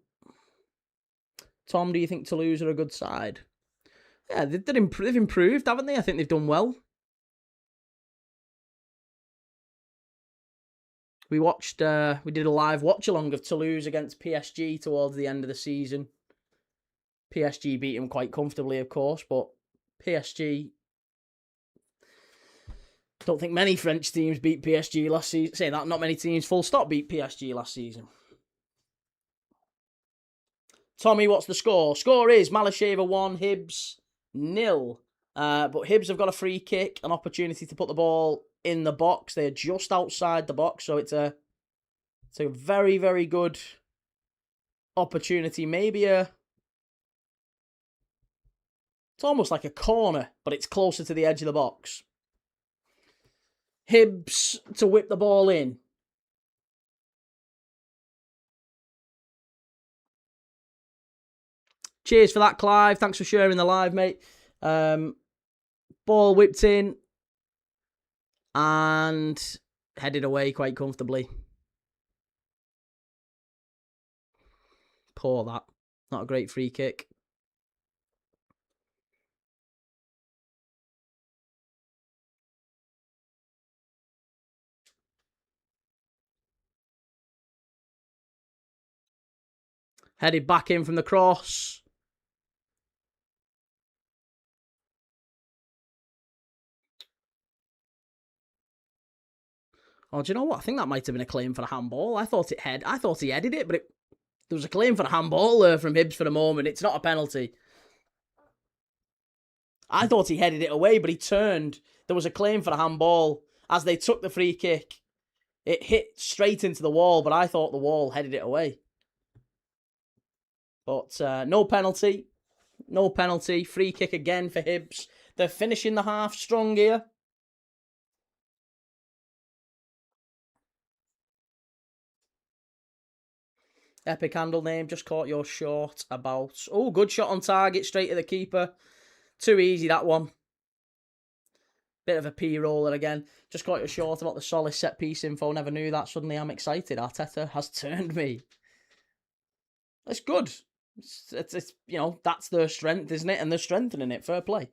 Tom, do you think Toulouse are a good side? Yeah, they've improved, haven't they? I think they've done well. We watched, we did a live watch-along of Toulouse against PSG towards the end of the season. PSG beat them quite comfortably, of course, but PSG... Don't think many French teams beat PSG last season. Saying that, not many teams full stop beat PSG last season. Tommy, what's the score? Score is Malisheva 1, Hibs 0. But Hibs have got a free kick, an opportunity to put the ball in the box. They're just outside the box, so it's a very good opportunity. It's almost like a corner, but it's closer to the edge of the box. Hibs to whip the ball in. Cheers for that, Clive. Thanks for sharing the live, mate. Ball whipped in and headed away quite comfortably. Poor that. Not a great free kick. Headed back in from the cross. Oh, do you know what? I think that might have been a claim for a handball. I thought he headed it, but there was a claim for a handball there from Hibs for the moment. It's not a penalty. I thought he headed it away, but he turned. There was a claim for a handball. As they took the free kick, it hit straight into the wall, but I thought the wall headed it away. But no penalty. No penalty. Free kick again for Hibs. They're finishing the half strong here. Epic handle name. Just caught your short about. Oh, good shot on target. Straight to the keeper. Too easy, that one. Bit of a P-roller again. Just caught your short about the solid set piece info. Never knew that. Suddenly I'm excited. Arteta has turned me. It's good. It's you know, that's their strength, isn't it? And they're strengthening it. Fair play.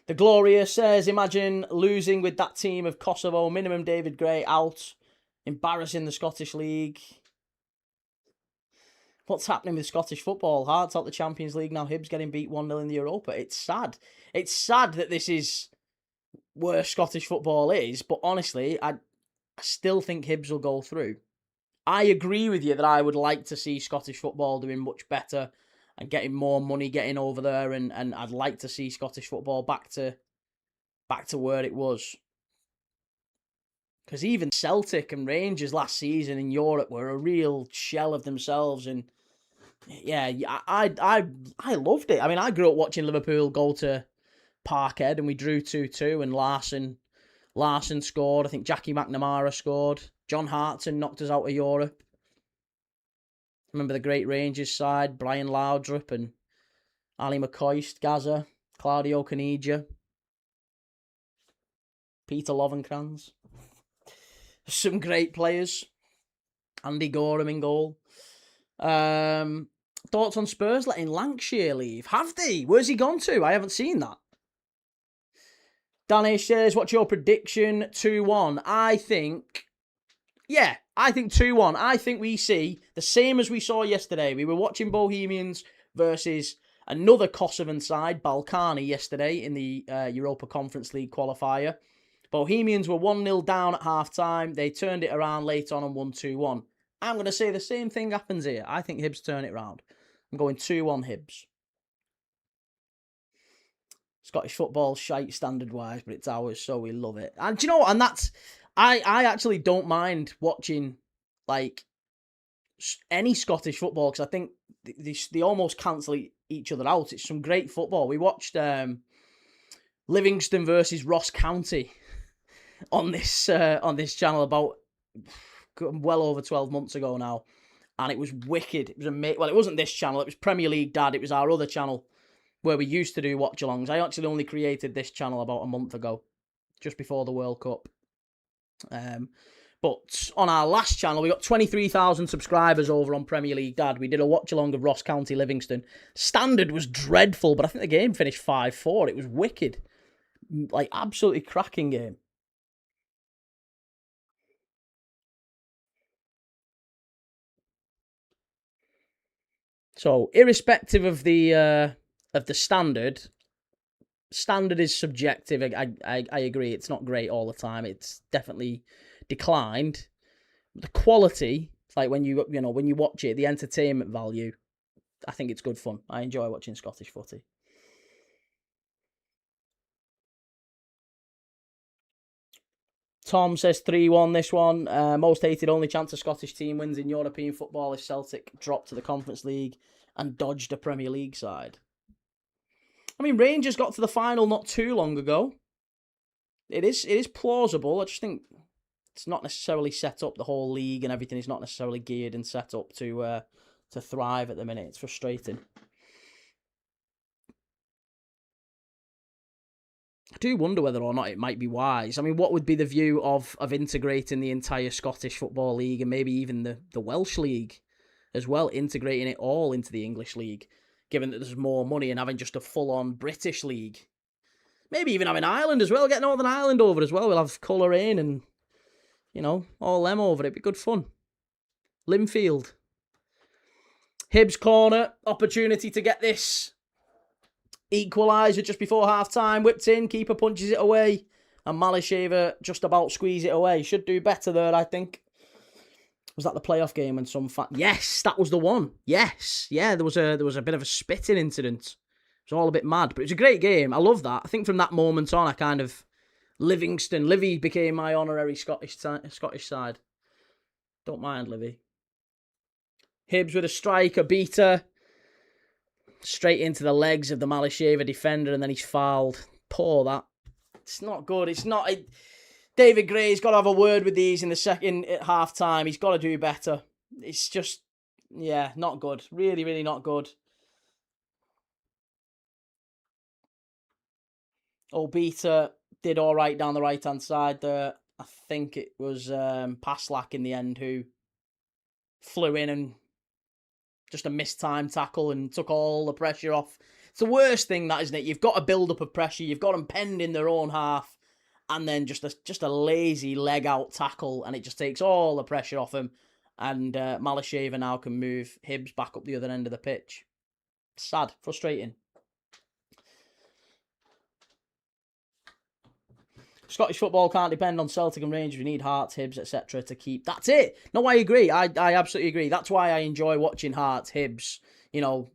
The Gloria says, imagine losing with that team of Kosovo. Minimum David Gray out. Embarrassing the Scottish League. What's happening with Scottish football? Hearts out the Champions League now. Hibs getting beat 1-0 in the Europa. It's sad. It's sad that this is where Scottish football is, but honestly, I still think Hibs will go through. I agree with you that I would like to see Scottish football doing much better and getting more money getting over there, and I'd like to see Scottish football back to where it was. Because even Celtic and Rangers last season in Europe were a real shell of themselves, and yeah, I loved it. I mean, I grew up watching Liverpool go to Parkhead, and we drew 2-2, and Larson scored. I think Jackie McNamara scored. John Hartson knocked us out of Europe. Remember the great Rangers side, Brian Laudrup and Ali McCoist, Gaza, Claudio Caniggia, Peter Lovenkrands. Some great players. Andy Gorham in goal. Thoughts on Spurs letting Lancashire leave? Have they? Where's he gone to? I haven't seen that. Danish says, what's your prediction? 2-1. I think 2-1. I think we see the same as we saw yesterday. We were watching Bohemians versus another Kosovan side, Balkani, yesterday in the Europa Conference League qualifier. Bohemians were 1-0 down at half-time. They turned it around late on and won 2-1. I'm going to say the same thing happens here. I think Hibs turn it round. I'm going 2-1 Hibs. Scottish football shite standard-wise, but it's ours, so we love it. And do you know what? And that's... I actually don't mind watching, like, any Scottish football, because I think they almost cancel each other out. It's some great football. We watched Livingston versus Ross County on this channel about well over 12 months ago now, and it was wicked. It was amazing. Well, it wasn't this channel. It was Premier League Dad. It was our other channel where we used to do watch-alongs. I actually only created this channel about a month ago, just before the World Cup. But on our last channel, we got 23,000 subscribers over on Premier League Dad. We did a watch-along of Ross County Livingston. Standard was dreadful, but I think the game finished 5-4. It was wicked. Like, absolutely cracking game. So, irrespective of the standard is subjective. I agree. It's not great all the time. It's definitely declined. The quality, like when you watch it, the entertainment value, I think it's good fun. I enjoy watching Scottish footy. Tom says 3-1 this one. Most hated only chance a Scottish team wins in European football is Celtic dropped to the Conference League and dodged a Premier League side. I mean, Rangers got to the final not too long ago. It is plausible. I just think it's not necessarily set up. The whole league and everything is not necessarily geared and set up to thrive at the minute. It's frustrating. I do wonder whether or not it might be wise. I mean, what would be the view of integrating the entire Scottish Football League and maybe even the Welsh League as well, integrating it all into the English League, given that there's more money and having just a full-on British league. Maybe even having Ireland as well, get Northern Ireland over as well. We'll have Coleraine and, all them over. It'd be good fun. Linfield. Hibs corner, opportunity to get this equaliser just before half-time, whipped in, keeper punches it away, and Malisheva just about squeeze it away. Should do better there, I think. Was that the playoff game when Yes, that was the one. Yes. Yeah, there was a bit of a spitting incident. It was all a bit mad, but it was a great game. I love that. I think from that moment on, I kind of... Livy became my honorary Scottish side. Don't mind Livy. Hibs with a strike, a beater. Straight into the legs of the Malisheva defender, and then he's fouled. Poor that. It's not good. It's not... David Gray's got to have a word with these in the second at half-time. He's got to do better. It's just... Yeah, not good. Really, really not good. Obita did all right down the right-hand side there. I think it was Paslak in the end who flew in and just a mistimed tackle and took all the pressure off. It's the worst thing, that, isn't it? You've got a build-up of pressure. You've got them penned in their own half, and then just a lazy leg-out tackle, and it just takes all the pressure off him. And Malisheva now can move Hibs back up the other end of the pitch. Sad. Frustrating. Scottish football can't depend on Celtic and Rangers. We need Hearts, Hibs, etc. to keep. That's it. No, I agree. I absolutely agree. That's why I enjoy watching Hearts, Hibs. You know,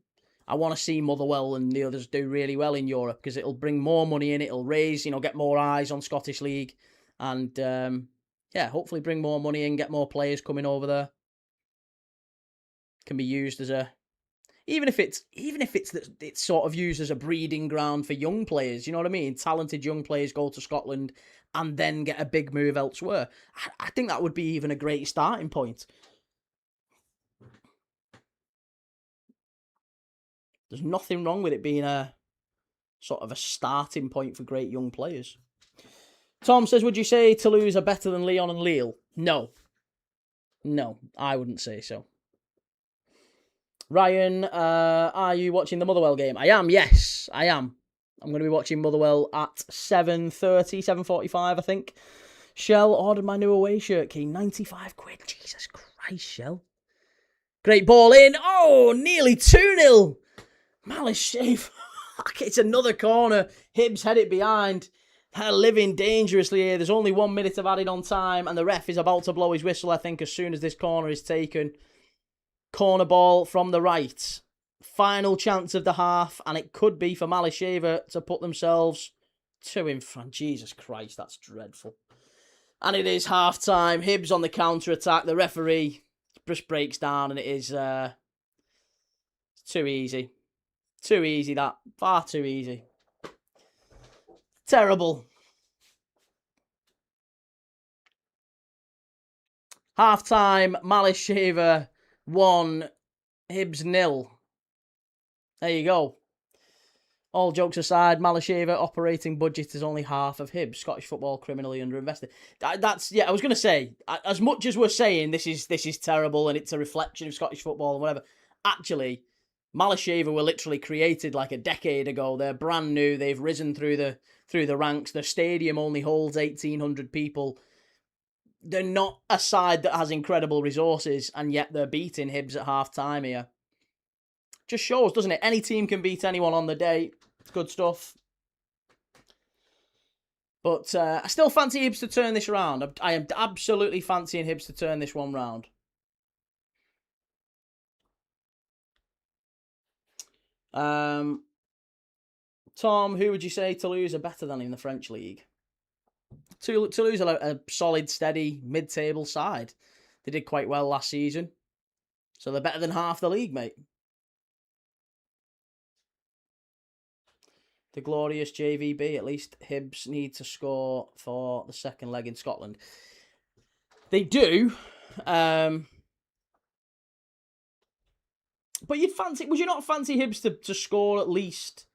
I want to see Motherwell and the others do really well in Europe because it'll bring more money in. It'll raise, get more eyes on Scottish League, and hopefully bring more money in, get more players coming over there. Can be used as a even if it's sort of used as a breeding ground for young players, you know what I mean? Talented young players go to Scotland and then get a big move elsewhere. I think that would be even a great starting point. There's nothing wrong with it being a sort of a starting point for great young players. Tom says, would you say Toulouse are better than Lyon and Lille? No. No, I wouldn't say so. Ryan, are you watching the Motherwell game? I am, yes, I am. I'm going to be watching Motherwell at 7:30, 7:45, I think. Shell ordered my new away shirt key, 95 quid. Jesus Christ, Shell. Great ball in. Oh, nearly 2-0. Malisheva. It's another corner. Hibs head it behind. They're living dangerously here. There's only 1 minute of added on time, and the ref is about to blow his whistle, I think, as soon as this corner is taken. Corner ball from the right. Final chance of the half, and it could be for Malisheva to put themselves 2 in front. Jesus Christ, that's dreadful. And it is half time. Hibs on the counter attack. The referee just breaks down, and it is too easy. Too easy, that. Far too easy. Terrible. Half time, Malisheva 1, Hibs 0. There you go. All jokes aside, Malisheva operating budget is only half of Hibs. Scottish football criminally underinvested. That's I was going to say, as much as we're saying this is terrible and it's a reflection of Scottish football and whatever, actually, Malisheva were literally created like a decade ago. They're brand new. They've risen through the ranks. The stadium only holds 1,800 people. They're not a side that has incredible resources, and yet they're beating Hibs at half-time here. Just shows, doesn't it? Any team can beat anyone on the day. It's good stuff. But I still fancy Hibs to turn this round. I am absolutely fancying Hibs to turn this one round. Tom, who would you say Toulouse are better than in the French league? Toulouse are a solid, steady, mid-table side. They did quite well last season. So they're better than half the league, mate. The glorious JVB. At least Hibs need to score for the second leg in Scotland. They do. But would you not fancy Hibs to score at least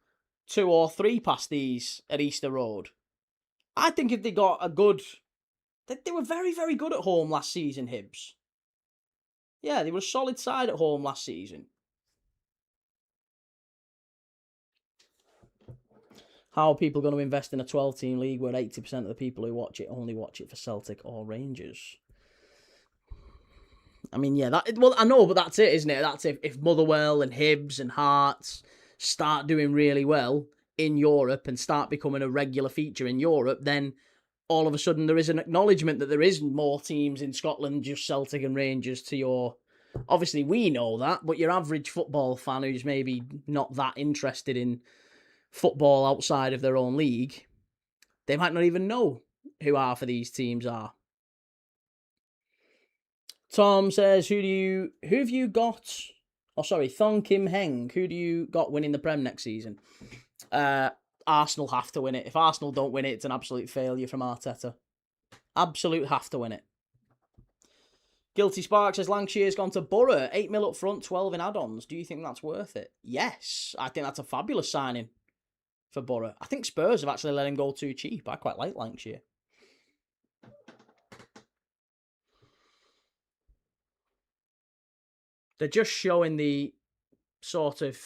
2 or 3 past these at Easter Road? I think if they got a good... They were very, very good at home last season, Hibs. Yeah, they were a solid side at home last season. How are people going to invest in a 12-team league where 80% of the people who watch it only watch it for Celtic or Rangers? I mean, yeah, I know, but that's it, isn't it? That's if Motherwell and Hibs and Hearts start doing really well in Europe and start becoming a regular feature in Europe, then all of a sudden there is an acknowledgement that there is more teams in Scotland, just Celtic and Rangers to your... Obviously, we know that, but your average football fan who's maybe not that interested in football outside of their own league, they might not even know who half of these teams are. Tom says, who have you got? Oh, sorry, Thong Kim Heng. Who do you got winning the Prem next season? Arsenal have to win it. If Arsenal don't win it, it's an absolute failure from Arteta. Absolute have to win it. Guilty Spark says, Lancashire's gone to Borough. 8 mil up front, 12 in add-ons. Do you think that's worth it? Yes. I think that's a fabulous signing for Borough. I think Spurs have actually let him go too cheap. I quite like Lancashire. They're just showing the sort of...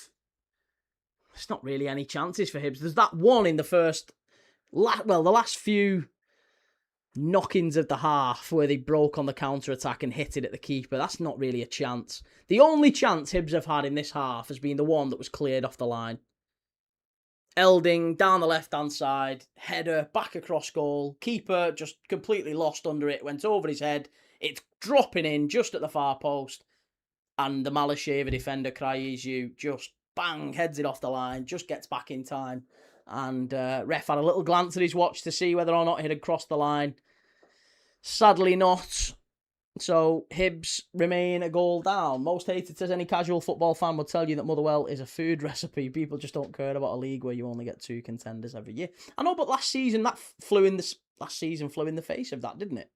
There's not really any chances for Hibs. There's that one in the first... the last few knock-ins of the half where they broke on the counter-attack and hit it at the keeper. That's not really a chance. The only chance Hibs have had in this half has been the one that was cleared off the line. Elding down the left-hand side, header, back across goal. Keeper just completely lost under it, went over his head. It's dropping in just at the far post. And the Malisheva defender, Krajizju, just bang, heads it off the line, just gets back in time. And ref had a little glance at his watch to see whether or not it had crossed the line. Sadly not. So Hibs remain a goal down. Most hated as any casual football fan would tell you that Motherwell is a food recipe. People just don't care about a league where you only get 2 contenders every year. I know, but last season flew in the face of that, didn't it?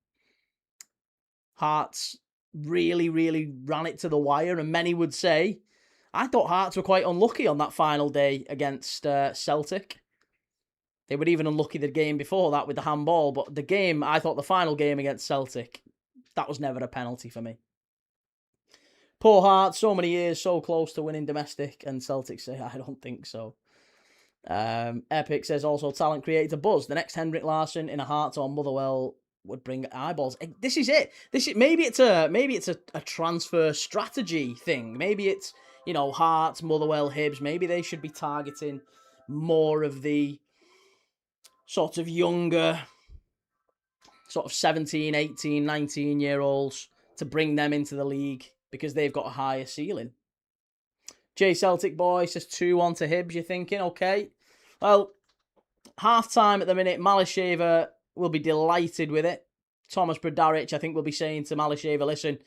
Hearts really, really ran it to the wire, and many would say, I thought Hearts were quite unlucky on that final day against Celtic. They were even unlucky the game before that with the handball, but I thought the final game against Celtic, that was never a penalty for me. Poor Hearts, so many years, so close to winning domestic, and Celtic say, I don't think so. Epic says also talent creates a buzz. The next Henrik Larsson in a Hearts or Motherwell would bring eyeballs. This is it. Maybe it's a transfer strategy thing. Maybe it's, Hearts, Motherwell, Hibs. Maybe they should be targeting more of the sort of younger, sort of 17, 18, 19-year-olds to bring them into the league because they've got a higher ceiling. J Celtic Boy says 2-1 to Hibs. You're thinking, okay. Well, half-time at the minute, Malisheva will be delighted with it. Thomas Brdarić, I think, will be saying to Malisheva, listen,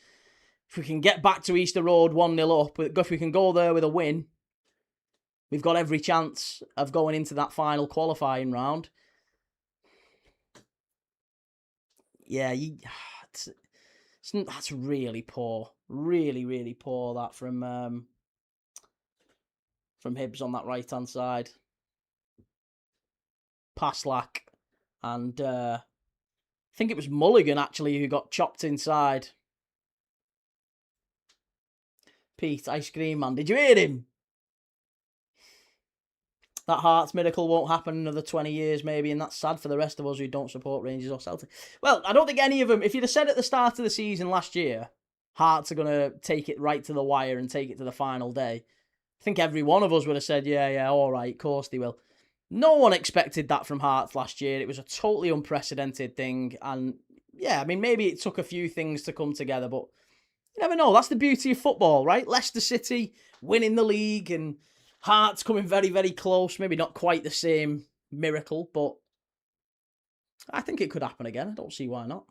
if we can get back to Easter Road 1-0 up, if we can go there with a win, we've got every chance of going into that final qualifying round. Yeah, that's really poor. Really, really poor, that from Hibs on that right-hand side. Paslak and I think it was Mulligan, actually, who got chopped inside. Pete, Ice Cream Man, did you hear him? That Hearts miracle won't happen another 20 years, maybe, and that's sad for the rest of us who don't support Rangers or Celtic. Well, I don't think any of them, if you'd have said at the start of the season last year, Hearts are going to take it right to the wire and take it to the final day, I think every one of us would have said, yeah, all right, of course they will. No one expected that from Hearts last year. It was a totally unprecedented thing, and yeah, I mean, maybe it took a few things to come together, but you never know. That's the beauty of football, right? Leicester City winning the league and Hearts coming very, very close. Maybe not quite the same miracle, but I think it could happen again. I don't see why not.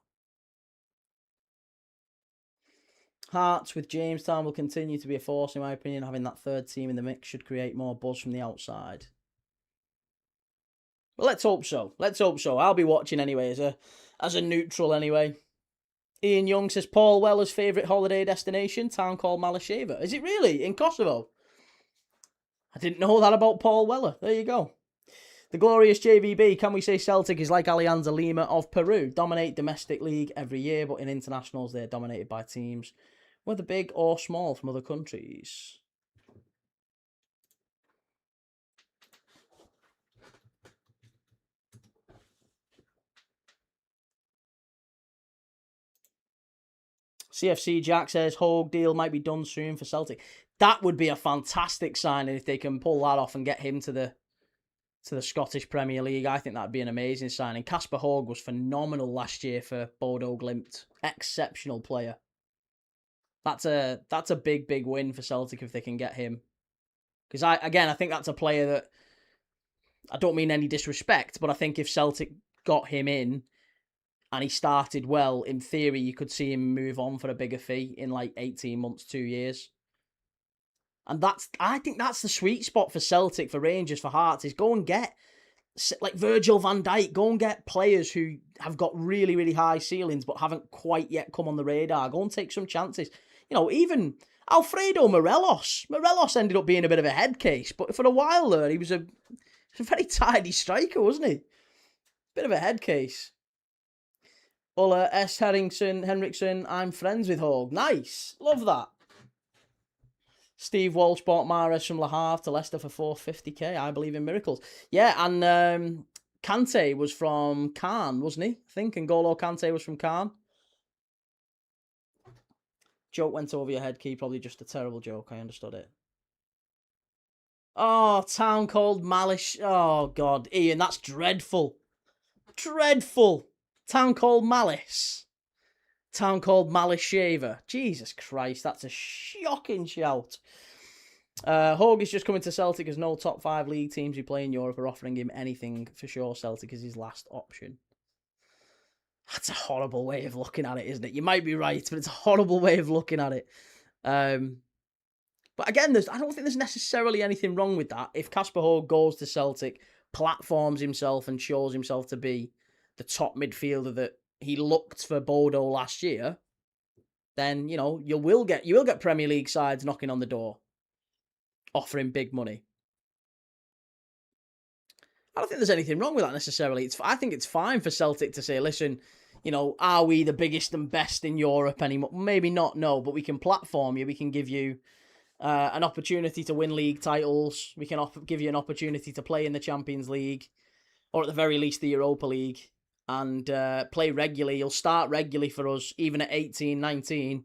Hearts with Jamestown will continue to be a force, in my opinion. Having that third team in the mix should create more buzz from the outside. But let's hope so. Let's hope so. I'll be watching anyway as a neutral anyway. Ian Young says Paul Weller's favourite holiday destination, town called Malisheva. Is it really? In Kosovo? I didn't know that about Paul Weller. There you go. The glorious JVB, can we say Celtic is like Alianza Lima of Peru? Dominate domestic league every year, but in internationals they're dominated by teams, whether big or small, from other countries. CFC Jack says Hogue deal might be done soon for Celtic. That would be a fantastic signing if they can pull that off and get him to the Scottish Premier League. I think that'd be an amazing signing. Casper Hogue was phenomenal last year for Bodo Glimt. Exceptional player. That's a big, big win for Celtic if they can get him. Because I think that's a player that, I don't mean any disrespect, but I think if Celtic got him in and he started well, in theory, you could see him move on for a bigger fee in like 18 months, 2 years. And I think that's the sweet spot for Celtic, for Rangers, for Hearts, is go and get, like Virgil van Dijk, go and get players who have got really, really high ceilings but haven't quite yet come on the radar. Go and take some chances. Even Alfredo Morelos. Morelos ended up being a bit of a head case, but for a while there, he was a very tidy striker, wasn't he? Bit of a head case. Ulla S. Henriksen, I'm friends with Hogue. Nice. Love that. Steve Walsh bought Mahrez from Le Havre to Leicester for $450k. I believe in miracles. Yeah, and Kante was from Caen, wasn't he? I think N'Golo Kante was from Caen. Joke went over your head, Key. Probably just a terrible joke. I understood it. Oh, town called Malish. Oh, God. Ian, that's dreadful. Dreadful. Town called Malice. Town called Malisheva. Jesus Christ, that's a shocking shout. Hogue is just coming to Celtic as no top 5 league teams who play in Europe are offering him anything. For sure, Celtic is his last option. That's a horrible way of looking at it, isn't it? You might be right, but it's a horrible way of looking at it. But again, I don't think there's necessarily anything wrong with that. If Kasper Hogue goes to Celtic, platforms himself and shows himself to be the top midfielder that he looked for Bodo last year, then, you know, you will get Premier League sides knocking on the door, offering big money. I don't think there's anything wrong with that necessarily. I think it's fine for Celtic to say, listen, you know, are we the biggest and best in Europe anymore? Maybe not, no, but we can platform you. We can give you an opportunity to win league titles. We can give you an opportunity to play in the Champions League, or at the very least the Europa League, and play regularly. You'll start regularly for us, even at 18, 19.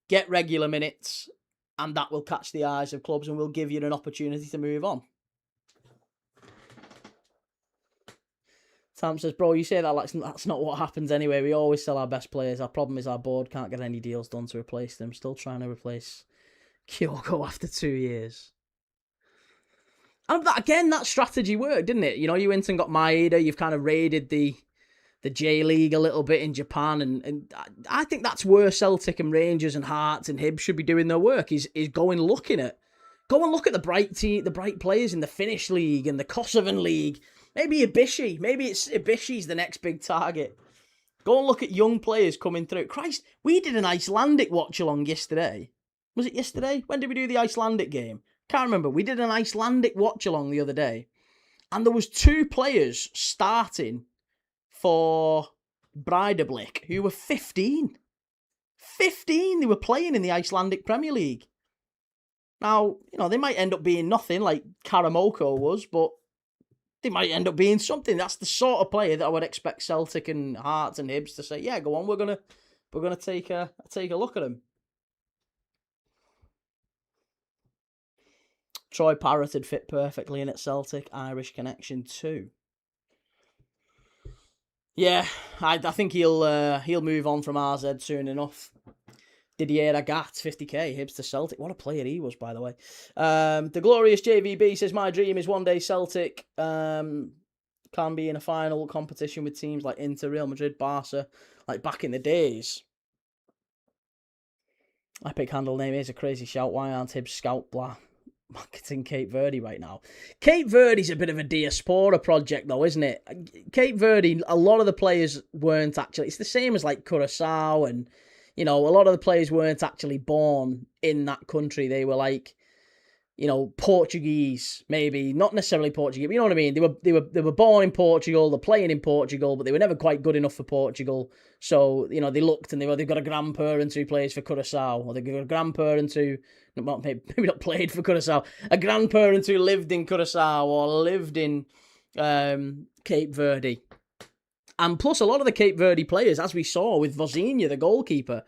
Get regular minutes, and that will catch the eyes of clubs and will give you an opportunity to move on. Sam says, bro, you say that like that's not what happens anyway. We always sell our best players. Our problem is our board can't get any deals done to replace them. Still trying to replace Kyogo after 2 years. And that strategy worked, didn't it? You know, you went and got Maeda. You've kind of raided the J League a little bit in Japan. And I think that's where Celtic and Rangers and Hearts and Hibs should be doing their work, is go and look at the bright players in the Finnish league and the Kosovan league. Maybe Ibishi. Maybe Ibishi's the next big target. Go and look at young players coming through. Christ, we did an Icelandic watch-along yesterday. Was it yesterday? When did we do the Icelandic game? Can't remember. We did an Icelandic watch-along the other day. And there was 2 players starting for Breiðablik who were 15. 15 they were playing in the Icelandic Premier League. Now, you know, they might end up being nothing like Karamoko was, but they might end up being something. That's the sort of player that I would expect Celtic and Hearts and Hibs to say, yeah, go on, we're gonna take a look at him. Troy Parrott had fit perfectly in at Celtic. Irish connection too. Yeah, I think he'll move on from RZ soon enough. Didier Agat, 50k, Hibs to Celtic. What a player he was, by the way. The Glorious JVB says, my dream is one day Celtic can be in a final competition with teams like Inter, Real Madrid, Barca, like back in the days. Epic handle name is a crazy shout. Why aren't Hibs scout blah marketing Cape Verde right now? Cape Verde's a bit of a diaspora project though, isn't it? Cape Verde, a lot of the players weren't actually, it's the same as like Curacao, and you know, a lot of the players weren't actually born in that country. They were like, you know, Portuguese, maybe not necessarily Portuguese, but you know what I mean. They were born in Portugal, they're playing in Portugal, but they were never quite good enough for Portugal. So you know, they looked and they've got a grandparent who plays for Curacao, or they've got a grandparent who maybe not played for Curacao, a grandparent who lived in Curacao or lived in Cape Verde. And plus, a lot of the Cape Verde players, as we saw with Vllaznia, the goalkeeper,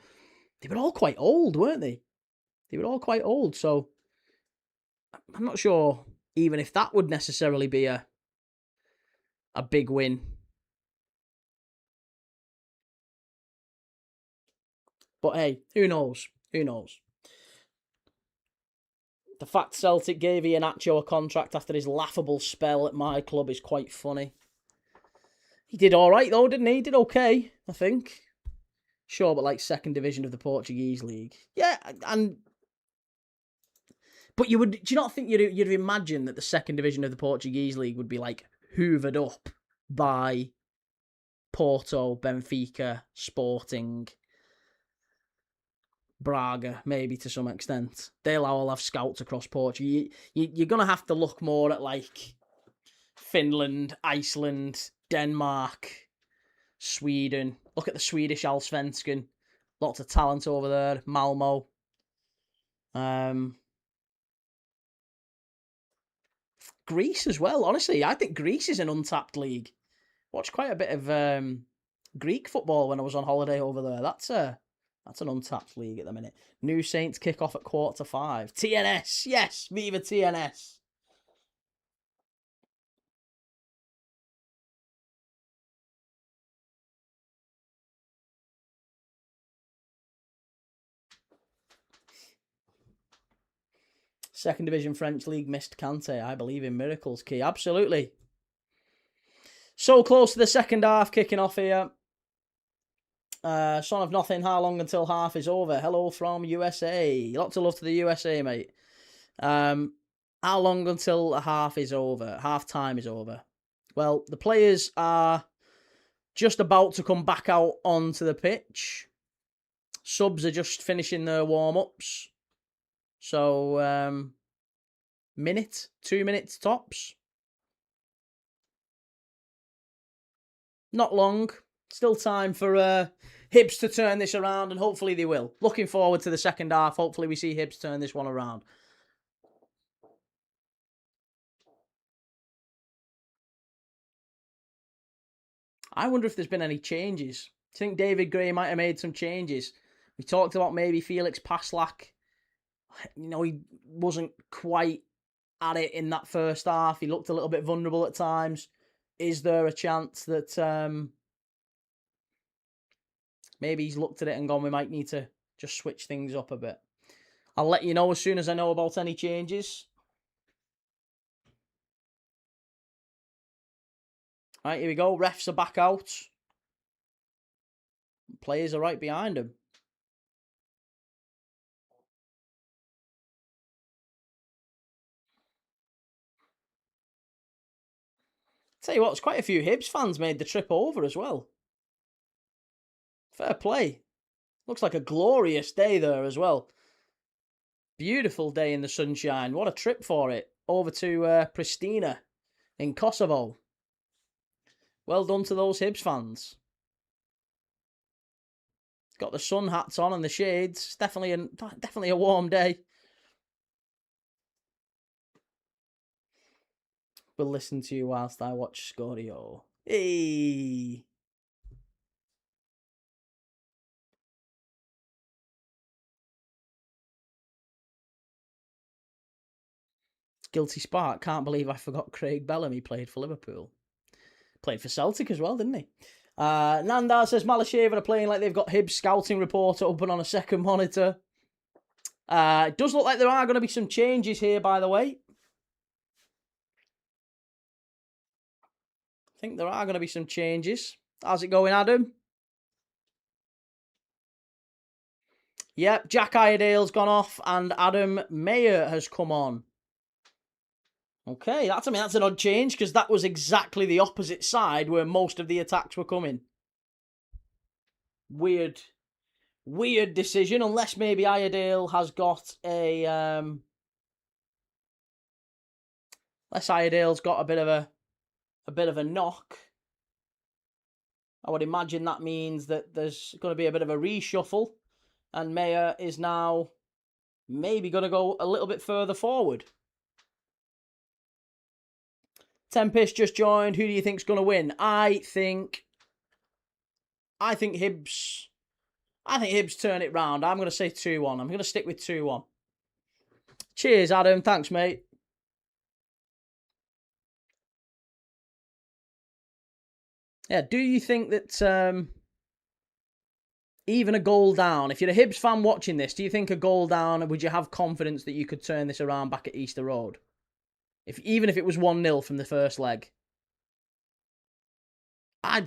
they were all quite old, weren't they? They were all quite old, so I'm not sure even if that would necessarily be a big win. But hey, who knows? Who knows? The fact Celtic gave Iheanacho a contract after his laughable spell at my club is quite funny. He did all right though, didn't he? He did okay, I think. Sure, but like second division of the Portuguese league. Yeah, but do you not think you'd imagine that the second division of the Portuguese league would be like hoovered up by Porto, Benfica, Sporting, Braga, maybe to some extent. They'll all have scouts across Portugal. You're going to have to look more at like Finland, Iceland, Denmark, Sweden. Look at the Swedish Allsvenskan. Lots of talent over there. Malmo. Greece as well. Honestly, I think Greece is an untapped league. Watched quite a bit of Greek football when I was on holiday over there. That's an untapped league at the minute. New Saints kick off at 4:45. TNS, yes, Viva TNS. Second Division French League missed Kante. I believe in miracles, Key. Absolutely. So close to the second half kicking off here. Son of Nothing, how long until half is over? Hello from USA. Lots of love to the USA, mate. How long until half is over? Half time is over. Well, the players are just about to come back out onto the pitch. Subs are just finishing their warm-ups. So, 2 minutes tops. Not long. Still time for Hibs to turn this around, and hopefully they will. Looking forward to the second half. Hopefully we see Hibs turn this one around. I wonder if there's been any changes. Do you think David Gray might have made some changes? We talked about maybe Felix Paslak. You know, he wasn't quite at it in that first half. He looked a little bit vulnerable at times. Is there a chance that maybe he's looked at it and gone, we might need to just switch things up a bit? I'll let you know as soon as I know about any changes. All right, here we go. Refs are back out. Players are right behind them. Tell you what, it's quite a few Hibs fans made the trip over as well. Fair play. Looks like a glorious day there as well. Beautiful day in the sunshine. What a trip for it. Over to Pristina in Kosovo. Well done to those Hibs fans. Got the sun hats on and the shades. Definitely a warm day. We'll listen to you whilst I watch Scorio. Hey! Guilty Spark. Can't believe I forgot Craig Bellamy played for Liverpool. Played for Celtic as well, didn't he? Nandar says Malisheva are playing like they've got Hibs scouting report open on a second monitor. It does look like there are going to be some changes here, by the way. I think there are going to be some changes. How's it going, Adam? Yep, Jack Iredale's gone off and Adam Mayer has come on. Okay, that's an odd change because that was exactly the opposite side where most of the attacks were coming. Weird decision, unless maybe Iredale has got a unless Iredale's got a bit of a knock. I would imagine that means that there's going to be a bit of a reshuffle and Mayer is now maybe going to go a little bit further forward. Tempest just joined. Who do you think's going to win? I think Hibs. I think Hibs turn it round. I'm going to say 2-1. I'm going to stick with 2-1. Cheers, Adam. Thanks, mate. Yeah, do you think that even a goal down, if you're a Hibs fan watching this, do you think a goal down, would you have confidence that you could turn this around back at Easter Road? Even if it was 1-0 from the first leg. I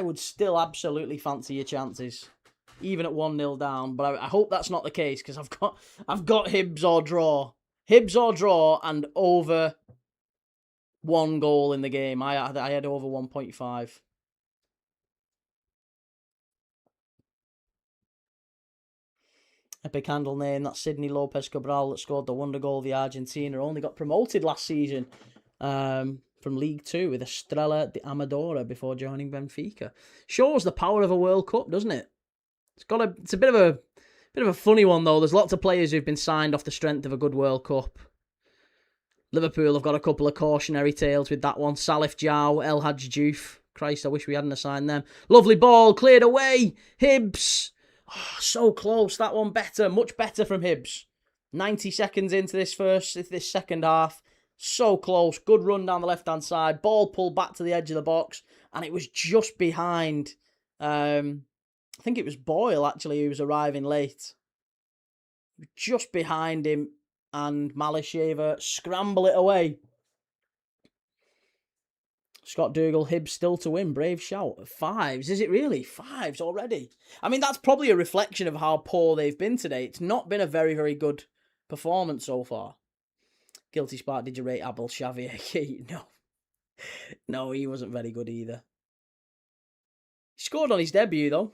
would still absolutely fancy your chances, even at 1-0 down. But I hope that's not the case because I've got Hibs or draw, and over 1 goal in the game. I had over 1.5. Epic handle name, that's Sidney Lopez Cabral that scored the wonder goal. The Argentina only got promoted last season from League 2 with Estrela de Amadora before joining Benfica. Shows the power of a World Cup, doesn't it? It's a bit of a funny one though. There's lots of players who've been signed off the strength of a good World Cup. Liverpool have got a couple of cautionary tales with that one. Salif Jow, El Hadj Diouf. Christ, I wish we hadn't assigned them. Lovely ball, cleared away. Hibs. Oh, so close. That one better. Much better from Hibs. 90 seconds into this second half. So close. Good run down the left-hand side. Ball pulled back to the edge of the box. And it was just behind. I think it was Boyle, actually, who was arriving late. Just behind him. and Malisheva scramble it away. Scott Dougal, Hibs still to win. Brave shout. 5s. Is it really? 5s already? I mean, that's probably a reflection of how poor they've been today. It's not been a very, very good performance so far. Guilty Spark, did you rate Abel Xavier? No. No, he wasn't very good either. He scored on his debut, though.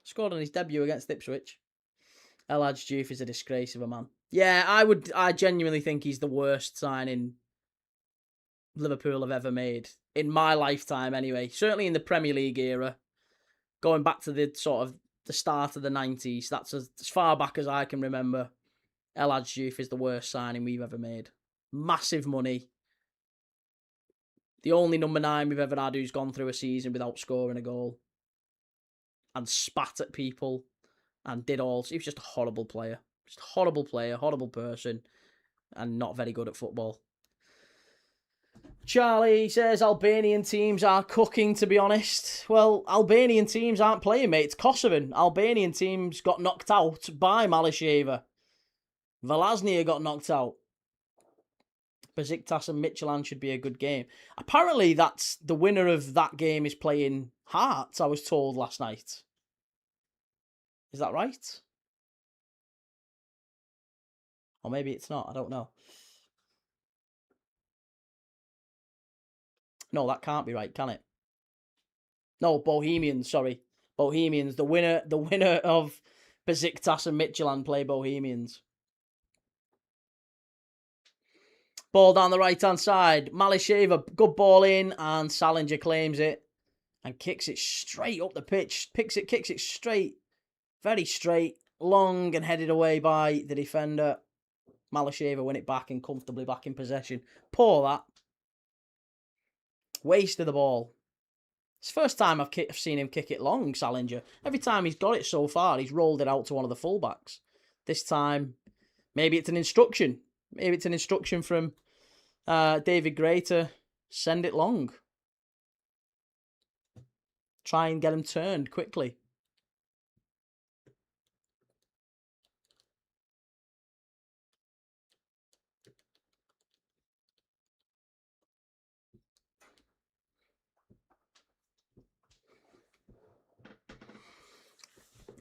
Scored on his debut against Ipswich. El Hadj Diouf is a disgrace of a man. Yeah, I genuinely think he's the worst signing Liverpool have ever made. In my lifetime, anyway. Certainly in the Premier League era. Going back to the sort of the start of the 90s. That's as far back as I can remember. El Hadj Diouf is the worst signing we've ever made. Massive money. The only number 9 we've ever had who's gone through a season without scoring a goal. And spat at people. And did all. He was just a horrible player. Just a horrible player, horrible person. And not very good at football. Charlie says Albanian teams are cooking, to be honest. Well, Albanian teams aren't playing, mate. It's Kosovan. Albanian teams got knocked out by Malisheva. Vllaznia got knocked out. Besiktas and Midtjylland should be a good game. Apparently, that's the winner of that game is playing Hearts, I was told last night. Is that right? Or maybe it's not. I don't know. No, that can't be right, can it? No, Bohemians, sorry. Bohemians. The winner of Besiktas and Midtjylland play Bohemians. Ball down the right-hand side. Malisheva, good ball in, and Salinger claims it and kicks it straight up the pitch. Kicks it straight. Very straight. Long and headed away by the defender. Malisheva win it back and comfortably back in possession. Poor that. Waste of the ball. It's the first time I've seen him kick it long, Salinger. Every time he's got it so far, he's rolled it out to one of the fullbacks. This time, maybe it's an instruction. Maybe it's an instruction from David Gray to send it long. Try and get him turned quickly.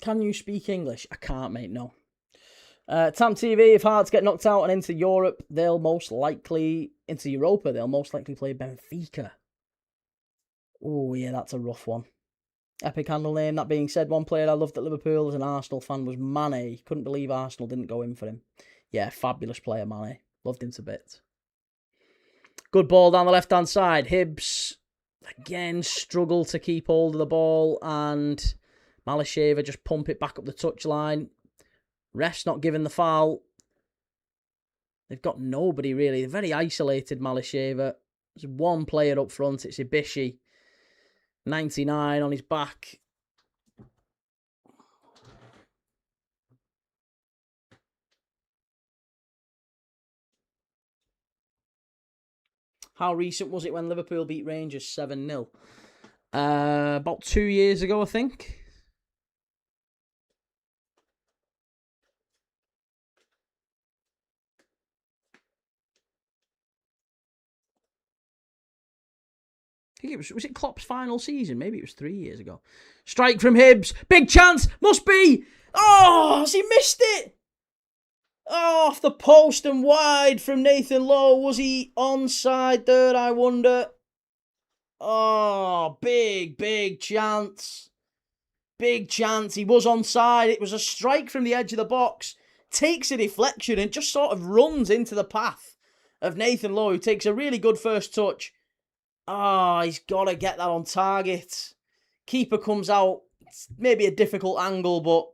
Can you speak English? I can't, mate, no. Tam TV, if Hearts get knocked out and into Europa, they'll most likely play Benfica. Oh, yeah, that's a rough one. Epic handle name. That being said, one player I loved at Liverpool as an Arsenal fan was Mane. Couldn't believe Arsenal didn't go in for him. Yeah, fabulous player, Mane. Loved him to bits. Good ball down the left-hand side. Hibs, again, struggle to keep hold of the ball, and Malisheva just pump it back up the touchline. Ref's not giving the foul. They've got nobody, really. They're very isolated, Malisheva. There's one player up front. It's Ibishi. 99 on his back. How recent was it when Liverpool beat Rangers 7-0? About 2 years ago, I think. Was it Klopp's final season? Maybe it was 3 years ago. Strike from Hibs. Big chance. Must be. Oh, has he missed it? Oh, off the post and wide from Nathan Lowe. Was he onside there, I wonder? Oh, big chance. Big chance. He was onside. It was a strike from the edge of the box. Takes a deflection and just sort of runs into the path of Nathan Lowe, who takes a really good first touch. Oh, he's got to get that on target. Keeper comes out. It's maybe a difficult angle, but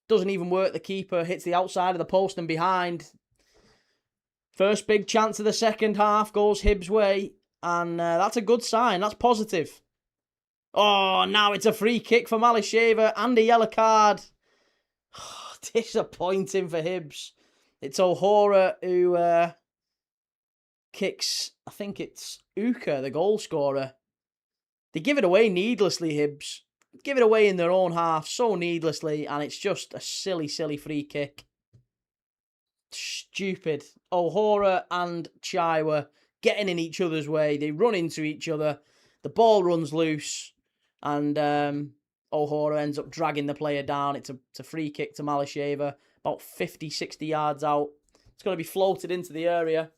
doesn't even work. The keeper hits the outside of the post and behind. First big chance of the second half goes Hibs' way. And that's a good sign. That's positive. Oh, now it's a free kick for Malisheva and a yellow card. Disappointing for Hibs. It's O'Hora who kicks, I think it's Uka, the goal scorer. They give it away needlessly, Hibs. Give it away in their own half so needlessly, and it's just a silly free kick. stupid. O'Hora and Chai were getting in each other's way. They run into each other. The ball runs loose, and O'Hora ends up dragging the player down. It's a free kick to Malisheva, about 50, 60 yards out. It's going to be floated into the area.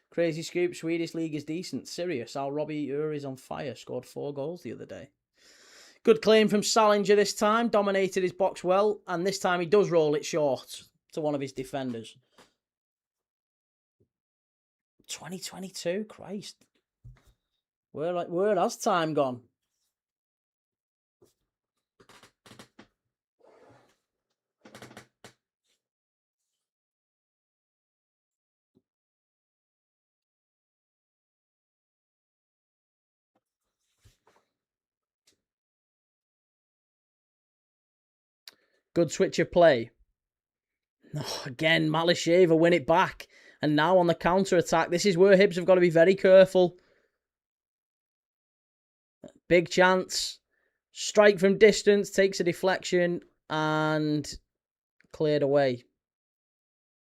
Crazy scoop, Swedish league is decent. Serious, our Robbie Ur is on fire. Scored 4 goals the other day. Good claim from Salinger this time. Dominated his box well. And this time he does roll it short to one of his defenders. 2022? Christ. Where has time gone? Good switch of play. Oh, again, Malisheva win it back. And now on the counter-attack. This is where Hibs have got to be very careful. Big chance. Strike from distance. Takes a deflection. And cleared away.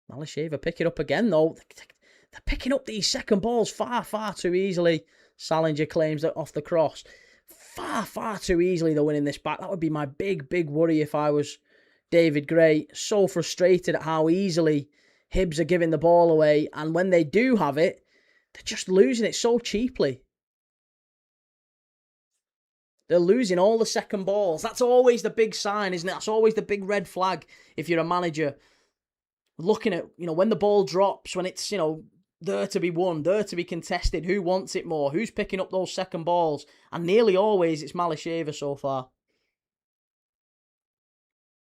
Malisheva pick it up again, though. They're picking up these second balls far, far too easily. Salinger claims that off the cross. Far, far too easily they're winning this back. That would be my big, big worry if I was David Gray. So frustrated at how easily Hibs are giving the ball away. And when they do have it, they're just losing it so cheaply. They're losing all the second balls. That's always the big sign, isn't it? That's always the big red flag if you're a manager. Looking at, when the ball drops, when it's, there to be won, there to be contested, who wants it more, who's picking up those second balls, and nearly always it's Malisheva so far.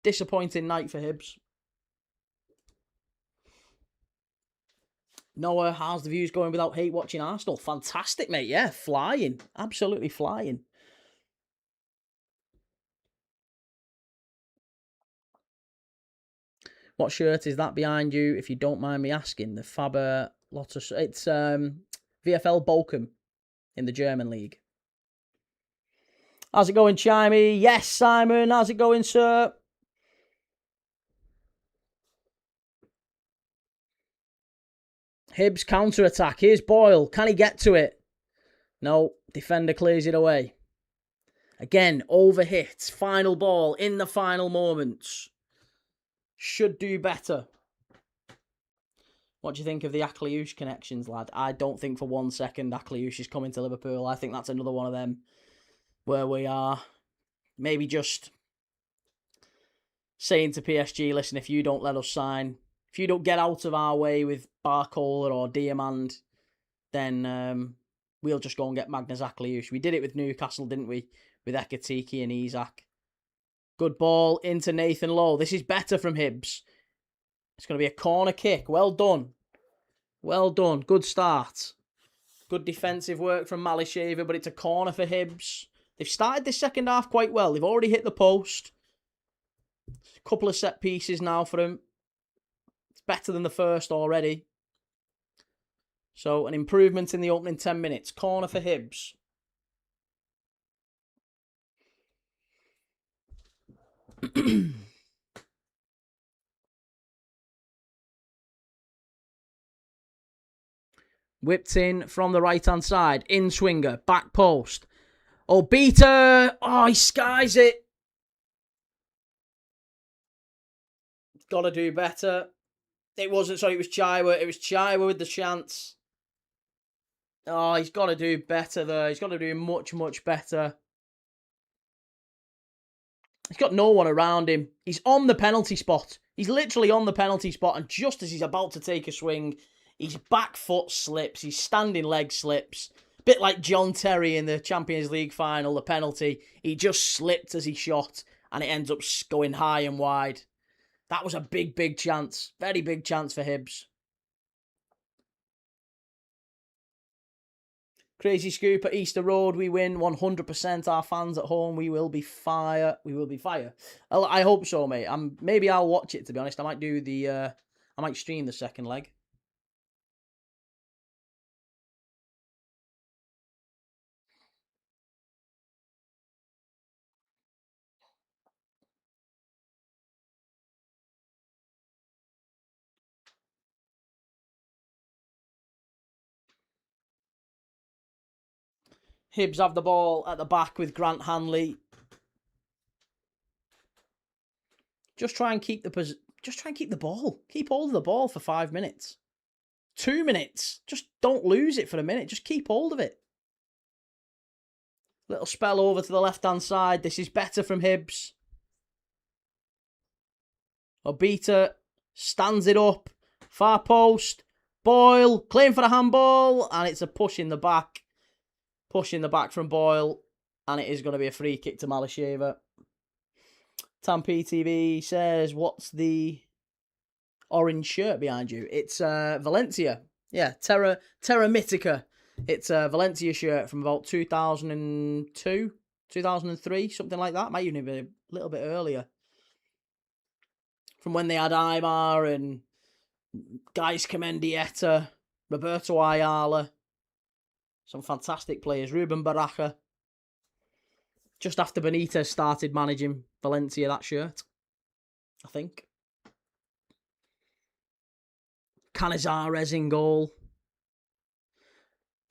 Disappointing night for Hibs. Noah, how's the views going without hate watching Arsenal? Fantastic, mate. Yeah, flying. Absolutely flying. What shirt is that behind you, if you don't mind me asking? The Faber Lotus. It's VfL Bochum in the German league. How's it going, Chimey? Yes, Simon. How's it going, sir? Hibs counter-attack. Here's Boyle. Can he get to it? No. Defender clears it away. Again, overhit. Final ball in the final moments. Should do better. What do you think of the Akliouche connections, lad? I don't think for 1 second Akliouche is coming to Liverpool. I think that's another one of them where we are maybe just saying to PSG, listen, if you don't let us sign, if you don't get out of our way with Barcola or Diamand, then we'll just go and get Magnus Akliouche. We did it with Newcastle, didn't we? With Ekatike and Isak. Good ball into Nathan Lowe. This is better from Hibs. It's going to be a corner kick. Well done. Well done. Good start. Good defensive work from Malisheva, but it's a corner for Hibs. They've started this second half quite well. They've already hit the post. A couple of set pieces now for them. It's better than the first already. So an improvement in the opening 10 minutes. Corner for Hibs. Whipped in from the right-hand side. In swinger. Back post. Oh, Beta. Oh, he skies it. Got to do better. It wasn't, sorry, it was Chaiwa. It was Chaiwa with the chance. Oh, he's got to do better there. He's got to do much, much better. He's got no one around him. He's on the penalty spot. He's literally on the penalty spot, and just as he's about to take a swing, his back foot slips, his standing leg slips. A bit like John Terry in the Champions League final, the penalty. He just slipped as he shot, and it ends up going high and wide. That was a big, big chance. Very big chance for Hibs. Crazy scoop at Easter Road. We win 100%. Our fans at home, we will be fire. We will be fire. I hope so, mate. Maybe I'll watch it, to be honest. I might do the... I might stream the second leg. Hibs have the ball at the back with Grant Hanley. Just try and keep the ball. Keep hold of the ball for 5 minutes. 2 minutes. Just don't lose it for a minute. Just keep hold of it. Little spell over to the left-hand side. This is better from Hibs. Obita stands it up. Far post. Boyle. Claim for the handball. And it's a push in the back. Push in the back from Boyle. And it is going to be a free kick to Malisheva. Tam PTV says, what's the orange shirt behind you? It's Valencia. Yeah, Terra Mythica. It's a Valencia shirt from about 2002, 2003, something like that. Might even be a little bit earlier. From when they had Aymar and Gais Comendieta, Roberto Ayala. Some fantastic players. Ruben Baraja. Just after Benitez started managing Valencia, that shirt, I think. Canizares in goal.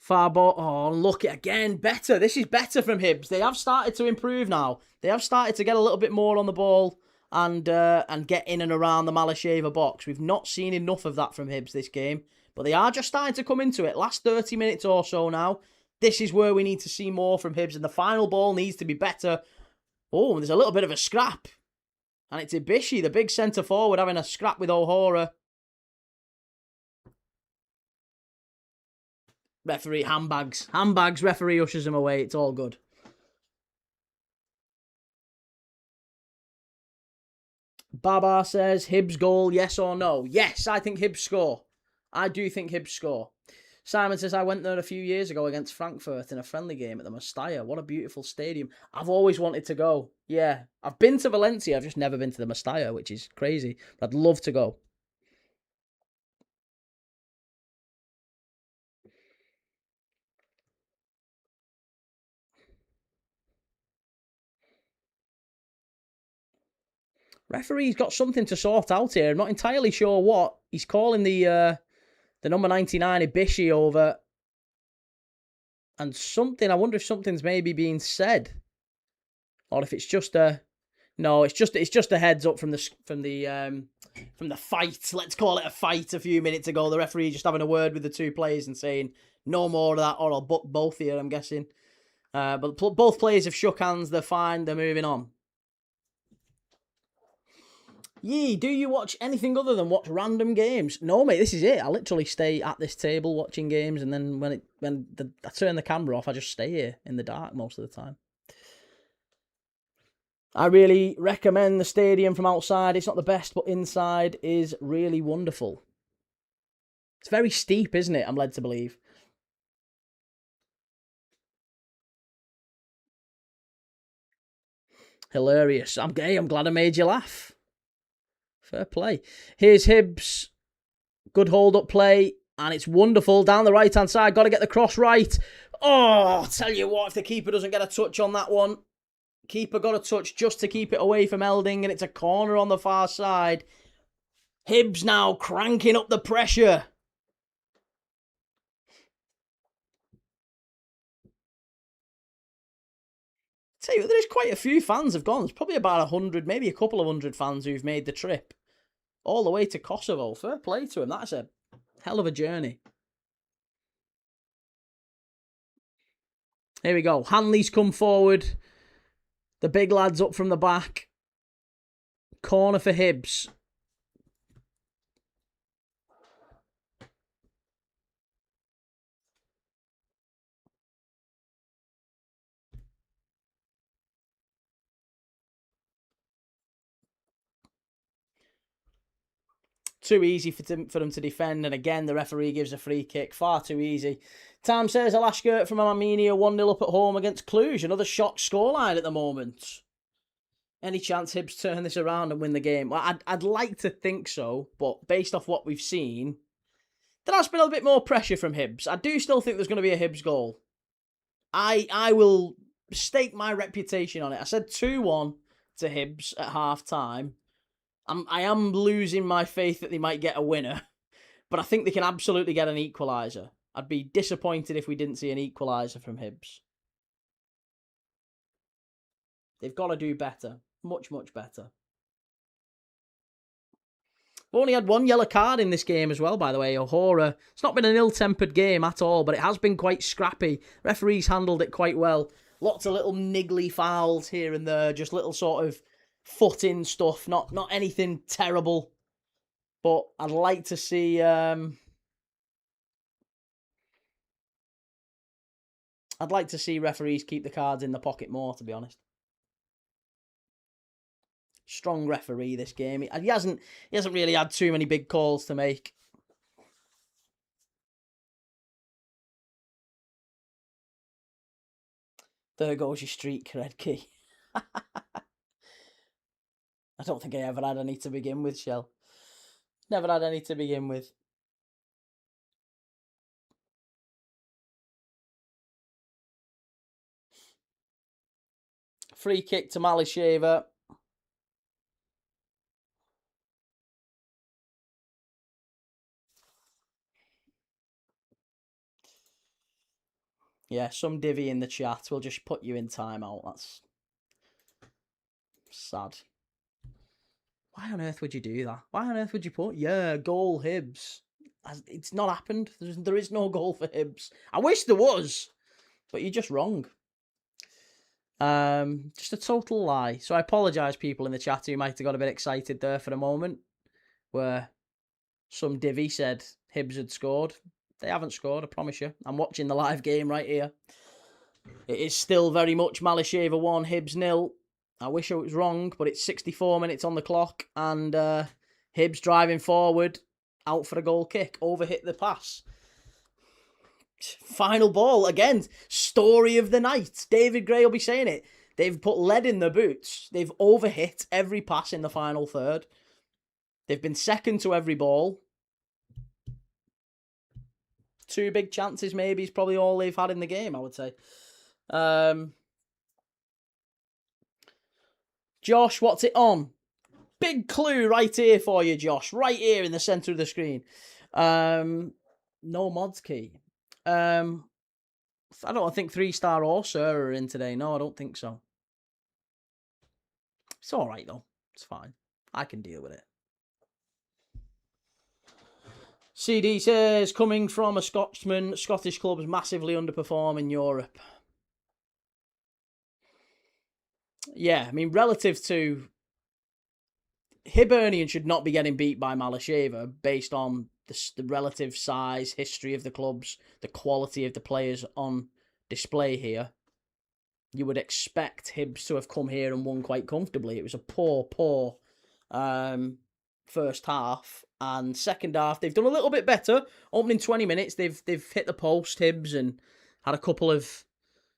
Farbo, oh, look it again. Better. This is better from Hibs. They have started to improve now. They have started to get a little bit more on the ball and get in and around the Malisheva box. We've not seen enough of that from Hibs this game, but they are just starting to come into it. Last 30 minutes or so now. This is where we need to see more from Hibs, and the final ball needs to be better. Oh, there's a little bit of a scrap. And it's Ibishi, the big centre-forward, having a scrap with O'Hora. Referee, handbags. Handbags, referee ushers him away. It's all good. Baba says, Hibs goal, yes or no? Yes, I think Hibs score. I do think Hibs score. Simon says, I went there a few years ago against Frankfurt in a friendly game at the Mestalla. What a beautiful stadium. I've always wanted to go. Yeah, I've been to Valencia. I've just never been to the Mestalla, which is crazy. But I'd love to go. Referee's got something to sort out here. I'm not entirely sure what. He's calling the number 99 Ibishi over. And something, I wonder if something's maybe being said. Or if it's just a... No, it's just a heads up from the fight. Let's call it a fight a few minutes ago. The referee just having a word with the two players and saying, no more of that, or I'll book both here, I'm guessing. But both players have shook hands. They're fine. They're moving on. Yee, do you watch anything other than watch random games? No, mate, this is it. I literally stay at this table watching games, and then when I turn the camera off, I just stay here in the dark most of the time. I really recommend the stadium from outside. It's not the best, but inside is really wonderful. It's very steep, isn't it? I'm led to believe. Hilarious. I'm gay. I'm glad I made you laugh. Fair play. Here's Hibs. Good hold-up play. And it's wonderful. Down the right-hand side. Got to get the cross right. Oh, I'll tell you what. If the keeper doesn't get a touch on that one. Keeper got a touch just to keep it away from Elding. And it's a corner on the far side. Hibs now cranking up the pressure. Tell you, there's quite a few fans have gone. There's probably about 100, maybe a couple of 100 fans who've made the trip all the way to Kosovo. Fair play to him. That's a hell of a journey. Here we go. Hanley's come forward. The big lad's up from the back. Corner for Hibs. Too easy for them to defend, and again, the referee gives a free kick. Far too easy. Tam says, Alashkert from Armenia 1-0 up at home against Cluj. Another shock scoreline at the moment. Any chance Hibs turn this around and win the game? Well, I'd like to think so, but based off what we've seen, there has been a bit more pressure from Hibs. I do still think there's going to be a Hibs goal. I will stake my reputation on it. I said 2-1 to Hibs at half-time. I am losing my faith that they might get a winner, but I think they can absolutely get an equaliser. I'd be disappointed if we didn't see an equaliser from Hibs. They've got to do better. Much, much better. We've only had one yellow card in this game as well, by the way. Ohora. It's not been an ill-tempered game at all, but it has been quite scrappy. Referees handled it quite well. Lots of little niggly fouls here and there, just little sort of foot-in stuff. Not anything terrible, but I'd like to see. I'd like to see referees keep the cards in the pocket more, to be honest. Strong referee this game. He hasn't really had too many big calls to make. There goes your streak, Red Key. I don't think I ever had any to begin with, Shell. Never had any to begin with. Free kick to Malisheva. Yeah, some divvy in the chat will just put you in timeout. That's sad. Why on earth would you do that? Why on earth would you put, goal Hibs? It's not happened. There is no goal for Hibs. I wish there was, but you're just wrong. Just a total lie. So I apologise, people in the chat who might have got a bit excited there for a moment, where some divvy said Hibs had scored. They haven't scored, I promise you. I'm watching the live game right here. It is still very much Malisheva 1, Hibs 0. I wish I was wrong, but it's 64 minutes on the clock, and Hibs driving forward, out for a goal kick, overhit the pass. Final ball, again, story of the night. David Gray will be saying it. They've put lead in their boots. They've overhit every pass in the final third. They've been second to every ball. 2 big chances maybe is probably all they've had in the game, I would say. Josh, what's it on? Big clue right here for you, Josh. Right here in the centre of the screen. No mods key. I don't think 3-star or Sir are in today. No, I don't think so. It's all right, though. It's fine. I can deal with it. CD says, coming from a Scotsman, Scottish clubs massively underperform in Europe. Yeah, I mean, relative to... Hibernian should not be getting beat by Malisheva based on the relative size, history of the clubs, the quality of the players on display here. You would expect Hibs to have come here and won quite comfortably. It was a poor first half, and second half they've done a little bit better. Opening 20 minutes, they've hit the post, Hibs, and had a couple of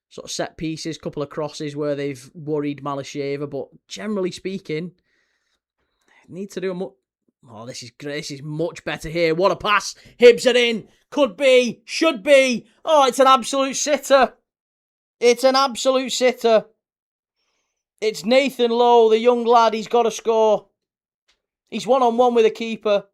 sort of set pieces, couple of crosses where they've worried Malisheva, but generally speaking, need to do a much... Oh, this is great. This is much better here. What a pass. Hibs are in. Could be. Should be. Oh, it's an absolute sitter. It's an absolute sitter. It's Nathan Lowe, the young lad. He's got to score. He's one-on-one with a keeper.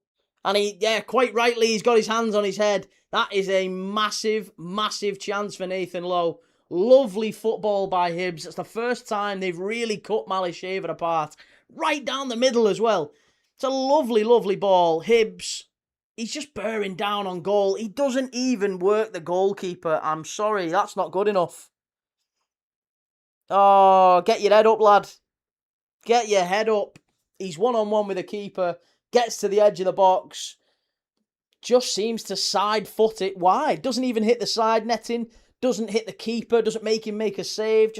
And quite rightly, he's got his hands on his head. That is a massive, massive chance for Nathan Lowe. Lovely football by Hibs. It's the first time they've really cut Malisheva apart. Right down the middle as well. It's a lovely, lovely ball. Hibs, he's just bearing down on goal. He doesn't even work the goalkeeper. I'm sorry, that's not good enough. Oh, get your head up, lad. Get your head up. He's one-on-one with the keeper. Gets to the edge of the box. Just seems to side foot it wide. Doesn't even hit the side netting. Doesn't hit the keeper. Doesn't make him make a save.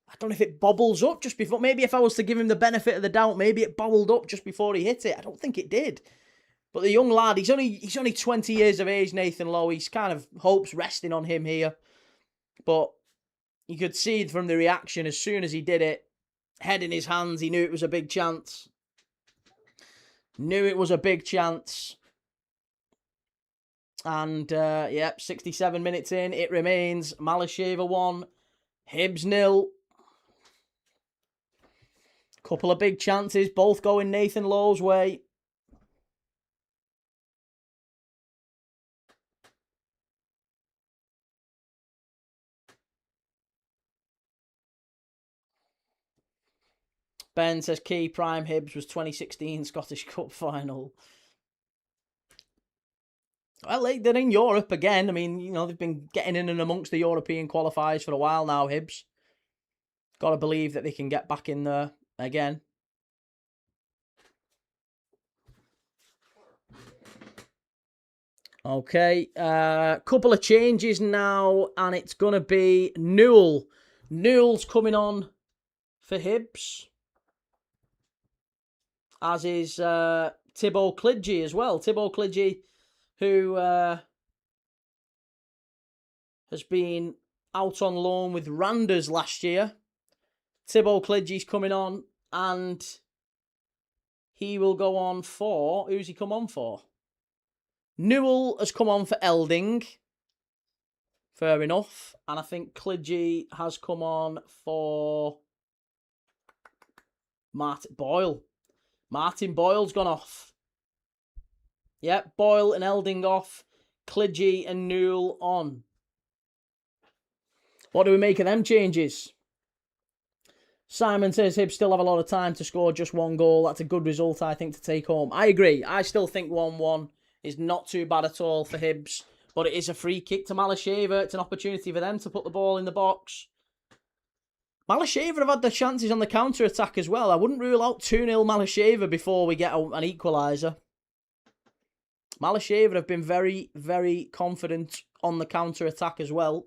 I don't know if it bobbles up just before. Maybe if I was to give him the benefit of the doubt, maybe it bobbled up just before he hit it. I don't think it did. But the young lad, he's only 20 years of age, Nathan Lowe. He's kind of hopes resting on him here. But you could see from the reaction as soon as he did it, head in his hands, he knew it was a big chance. Knew it was a big chance. And, 67 minutes in, it remains Malisheva 1, Hibs 0. Couple of big chances, both going Nathan Lowe's way. Ben says key prime Hibs was 2016 Scottish Cup final. Well, they're in Europe again. I mean, you know, they've been getting in and amongst the European qualifiers for a while now, Hibs. Got to believe that they can get back in there again. Okay, couple of changes now, and it's going to be Newell. Newell's coming on for Hibs, as is Thibaut Klidji as well. Thibaut Klidji, who has been out on loan with Randers last year. Thibaut Klidji's coming on, and he will go on for... Who's he come on for? Newell has come on for Elding. Fair enough. And I think Klidji has come on for Martin Boyle. Martin Boyle's gone off. Yep, Boyle and Elding off. Klidji and Newell on. What do we make of them changes? Simon says Hibs still have a lot of time to score just one goal. That's a good result, I think, to take home. I agree. I still think 1-1 is not too bad at all for Hibs. But it is a free kick to Malisheva. It's an opportunity for them to put the ball in the box. Malisheva have had their chances on the counter-attack as well. I wouldn't rule out 2-0 Malisheva before we get an equaliser. Malisheva have been very, very confident on the counter-attack as well.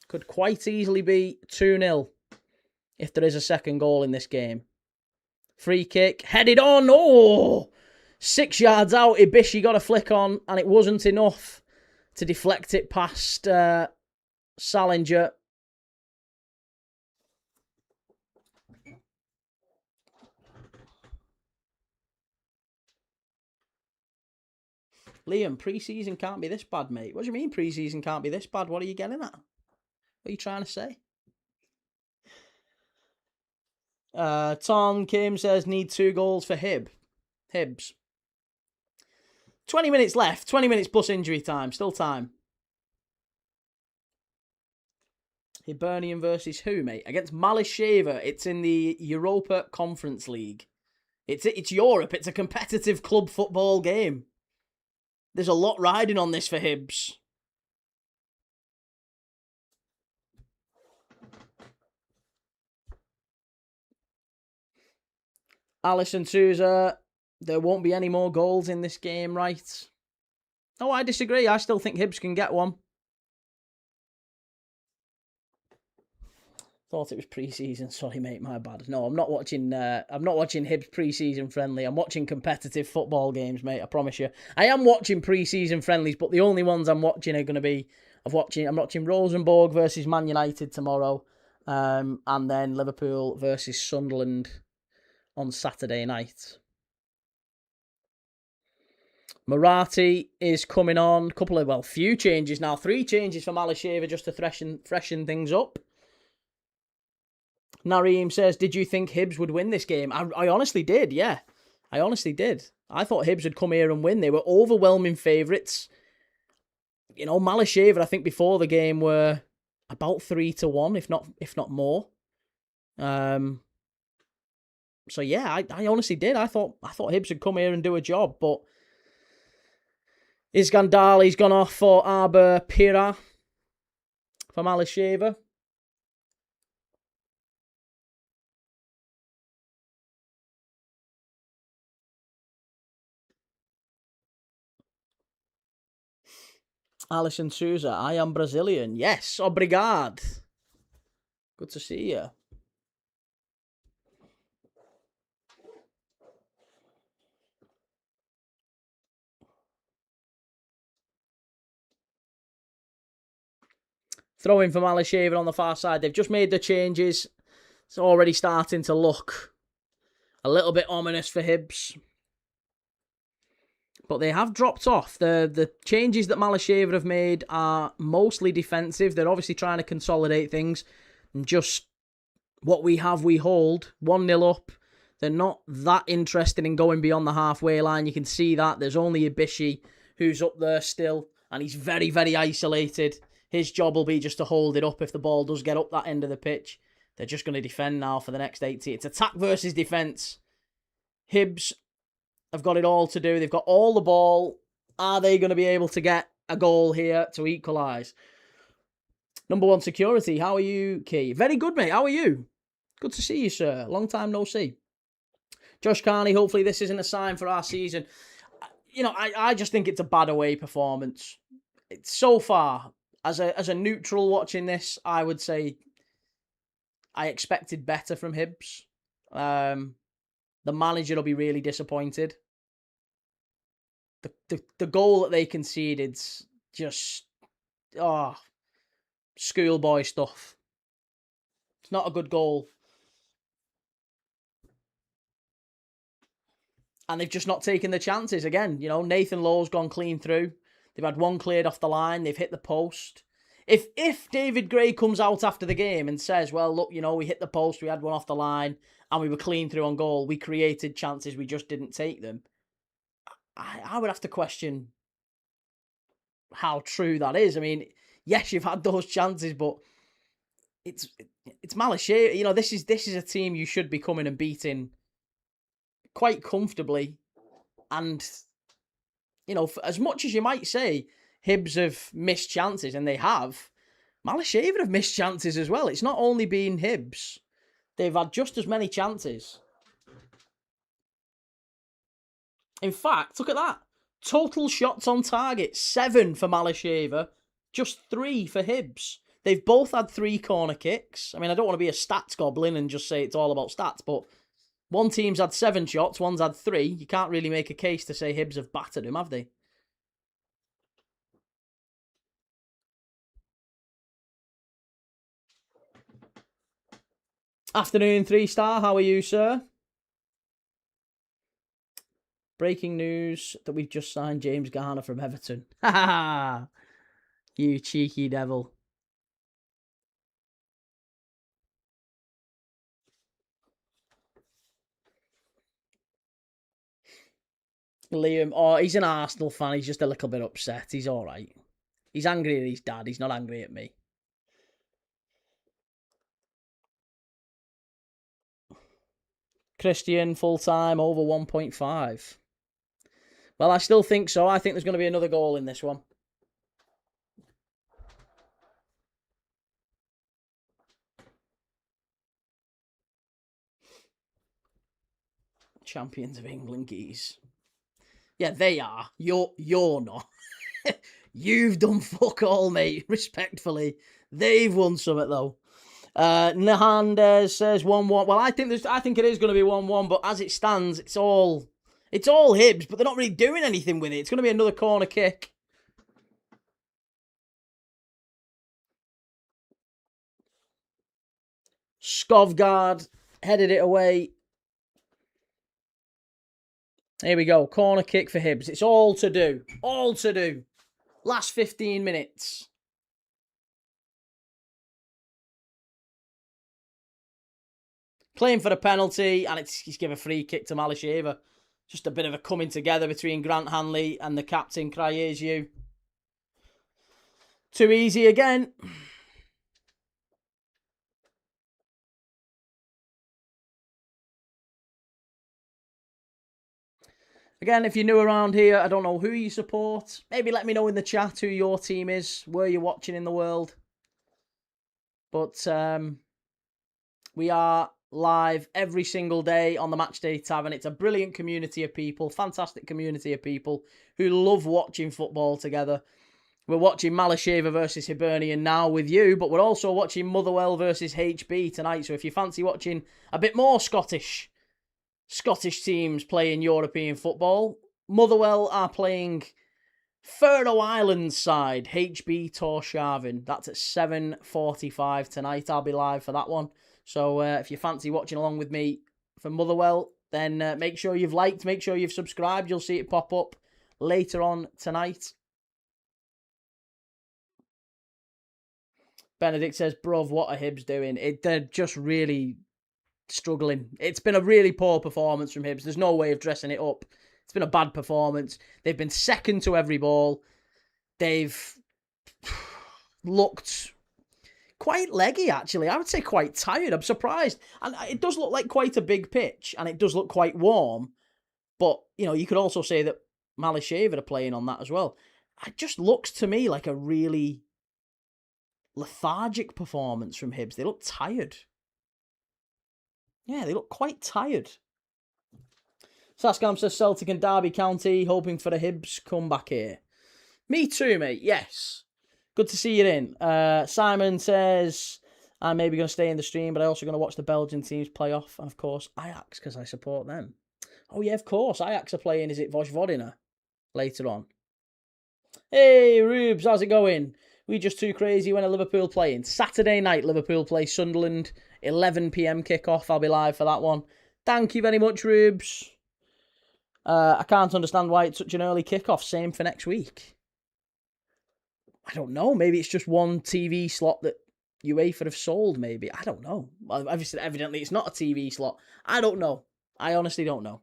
Could quite easily be 2-0 if there is a second goal in this game. Free kick, headed on. Oh! 6 yards out, Ibishi got a flick on, and it wasn't enough to deflect it past Salinger. Liam, pre-season can't be this bad, mate. What do you mean pre-season can't be this bad? What are you getting at? What are you trying to say? Tom Kim says, need 2 goals for Hibs. 20 minutes left. 20 minutes plus injury time. Still time. Hibernian versus who, mate? Against Malisheva. It's in the Europa Conference League. It's Europe. It's a competitive club football game. There's a lot riding on this for Hibs. Alison Souza, there won't be any more goals in this game, right? No, I disagree. I still think Hibs can get one. Thought it was pre-season. Sorry, mate, my bad. No, I'm not watching Hibs pre-season friendly. I'm watching competitive football games, mate. I promise you. I am watching pre-season friendlies, but the only ones I'm watching are going to be I'm watching Rosenborg versus Man United tomorrow, and then Liverpool versus Sunderland on Saturday night. Marathi is coming on. Few changes now. 3 changes for Malisheva just to freshen things up. Nareem says, did you think Hibs would win this game? I honestly did, yeah. I honestly did. I thought Hibs would come here and win. They were overwhelming favourites. You know, Malisheva, I think before the game were about 3-1, if not more. So yeah, I honestly did. I thought Hibs would come here and do a job, but Iskandali's gone off for Arber Pira for Malisheva. Alison Souza, I am Brazilian. Yes, obrigado. Good to see you. Throwing for Malisheva on the far side. They've just made the changes. It's already starting to look a little bit ominous for Hibs. But they have dropped off. The changes that Malisheva have made are mostly defensive. They're obviously trying to consolidate things. And just what we have, we hold. 1-0 up. They're not that interested in going beyond the halfway line. You can see that. There's only Ibishi who's up there still. And he's very, very isolated. His job will be just to hold it up if the ball does get up that end of the pitch. They're just going to defend now for the next 80. It's attack versus defence. Hibs have got it all to do. They've got all the ball. Are they going to be able to get a goal here to equalise? Number one, security. How are you, Key? Very good, mate. How are you? Good to see you, sir. Long time no see. Josh Carney, hopefully this isn't a sign for our season. You know, I just think it's a bad away performance. It's so far, as a neutral watching this, I would say I expected better from Hibs. The manager will be really disappointed. The goal that they conceded's just schoolboy stuff. It's not a good goal. And they've just not taken the chances. Again, you know, Nathan Lowe's gone clean through. They've had one cleared off the line. They've hit the post. If David Gray comes out after the game and says, well, look, you know, we hit the post, we had one off the line, and we were clean through on goal, we created chances, we just didn't take them, I would have to question how true that is. I mean, yes, you've had those chances, but it's Malisheva. You know, this is a team you should be coming and beating quite comfortably. And, you know, for as much as you might say Hibs have missed chances, and they have, Malisheva have missed chances as well. It's not only been Hibs. They've had just as many chances. In fact, look at that. Total shots on target, 7 for Malisheva, just 3 for Hibs. They've both had 3 corner kicks. I mean, I don't want to be a stats goblin and just say it's all about stats, but one team's had 7 shots, one's had 3. You can't really make a case to say Hibs have battered them, have they? Afternoon, 3-star. How are you, sir? Breaking news that we've just signed James Garner from Everton. Ha ha ha! You cheeky devil. Liam, oh, he's an Arsenal fan. He's just a little bit upset. He's all right. He's angry at his dad. He's not angry at me. Christian, full-time, over 1.5. Well, I still think so. I think there's going to be another goal in this one. Champions of England, geez. Yeah, they are. You're not. You've done fuck all, mate. Respectfully. They've won something, though. Nahandez says 1-1. Well, I think it is going to be 1-1, but as it stands, it's all Hibs, but they're not really doing anything with it. It's going to be another corner kick. Skovgard headed it away. Here we go. Corner kick for Hibs. It's all to do. All to do. Last 15 minutes. Claim for the penalty, and he's given a free kick to Malisheva. Just a bit of a coming together between Grant Hanley and the captain, Kryezu. Too easy again. Again, if you're new around here, I don't know who you support. Maybe let me know in the chat who your team is, where you're watching in the world. But we are live every single day on the Matchday Tavern. It's a brilliant community of people, fantastic community of people who love watching football together. We're watching Malisheva versus Hibernian now with you, but we're also watching Motherwell versus HB tonight. So if you fancy watching a bit more Scottish teams playing European football, Motherwell are playing Faroe Islands side, HB Torshavn. That's at 7:45 tonight. I'll be live for that one. So if you fancy watching along with me for Motherwell, then make sure you've liked, make sure you've subscribed. You'll see it pop up later on tonight. Benedict says, bruv, what are Hibs doing? They're just really struggling. It's been a really poor performance from Hibs. There's no way of dressing it up. It's been a bad performance. They've been second to every ball. They've looked quite leggy, actually. I would say quite tired. I'm surprised. And it does look like quite a big pitch, and it does look quite warm. But, you could also say that Malisheva are playing on that as well. It just looks to me like a really lethargic performance from Hibs. They look tired. Yeah, they look quite tired. Saskam says Celtic and Derby County, hoping for a Hibs comeback here. Me too, mate. Yes. Good to see you in. Simon says, I'm maybe going to stay in the stream, but I'm also going to watch the Belgian teams play off. And of course, Ajax, because I support them. Oh, yeah, of course. Ajax are playing, is it Vojvodina? Later on. Hey, Rubes, how's it going? We just too crazy when a Liverpool playing. Saturday night, Liverpool play Sunderland. 11 p.m. kickoff. I'll be live for that one. Thank you very much, Rubes. I can't understand why it's such an early kickoff. Same for next week. I don't know. Maybe it's just one TV slot that UEFA have sold, maybe. I don't know. Obviously, evidently, it's not a TV slot. I don't know. I honestly don't know.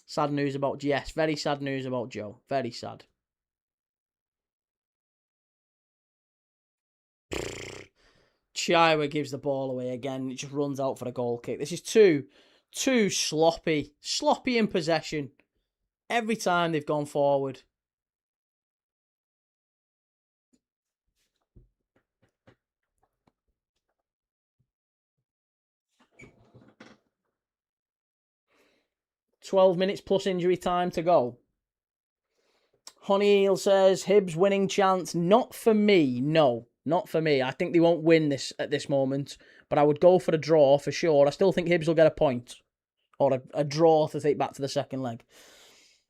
Sad news about... Yes, very sad news about Joe. Very sad. Chiawa gives the ball away again. It just runs out for a goal kick. This is too sloppy. Sloppy in possession. Every time they've gone forward. "12 minutes plus injury time to go." Honeyeel says, Hibs winning chance. Not for me. No, not for me. I think they won't win this at this moment. But I would go for a draw for sure. I still think Hibs will get a point. Or a draw to take back to the second leg.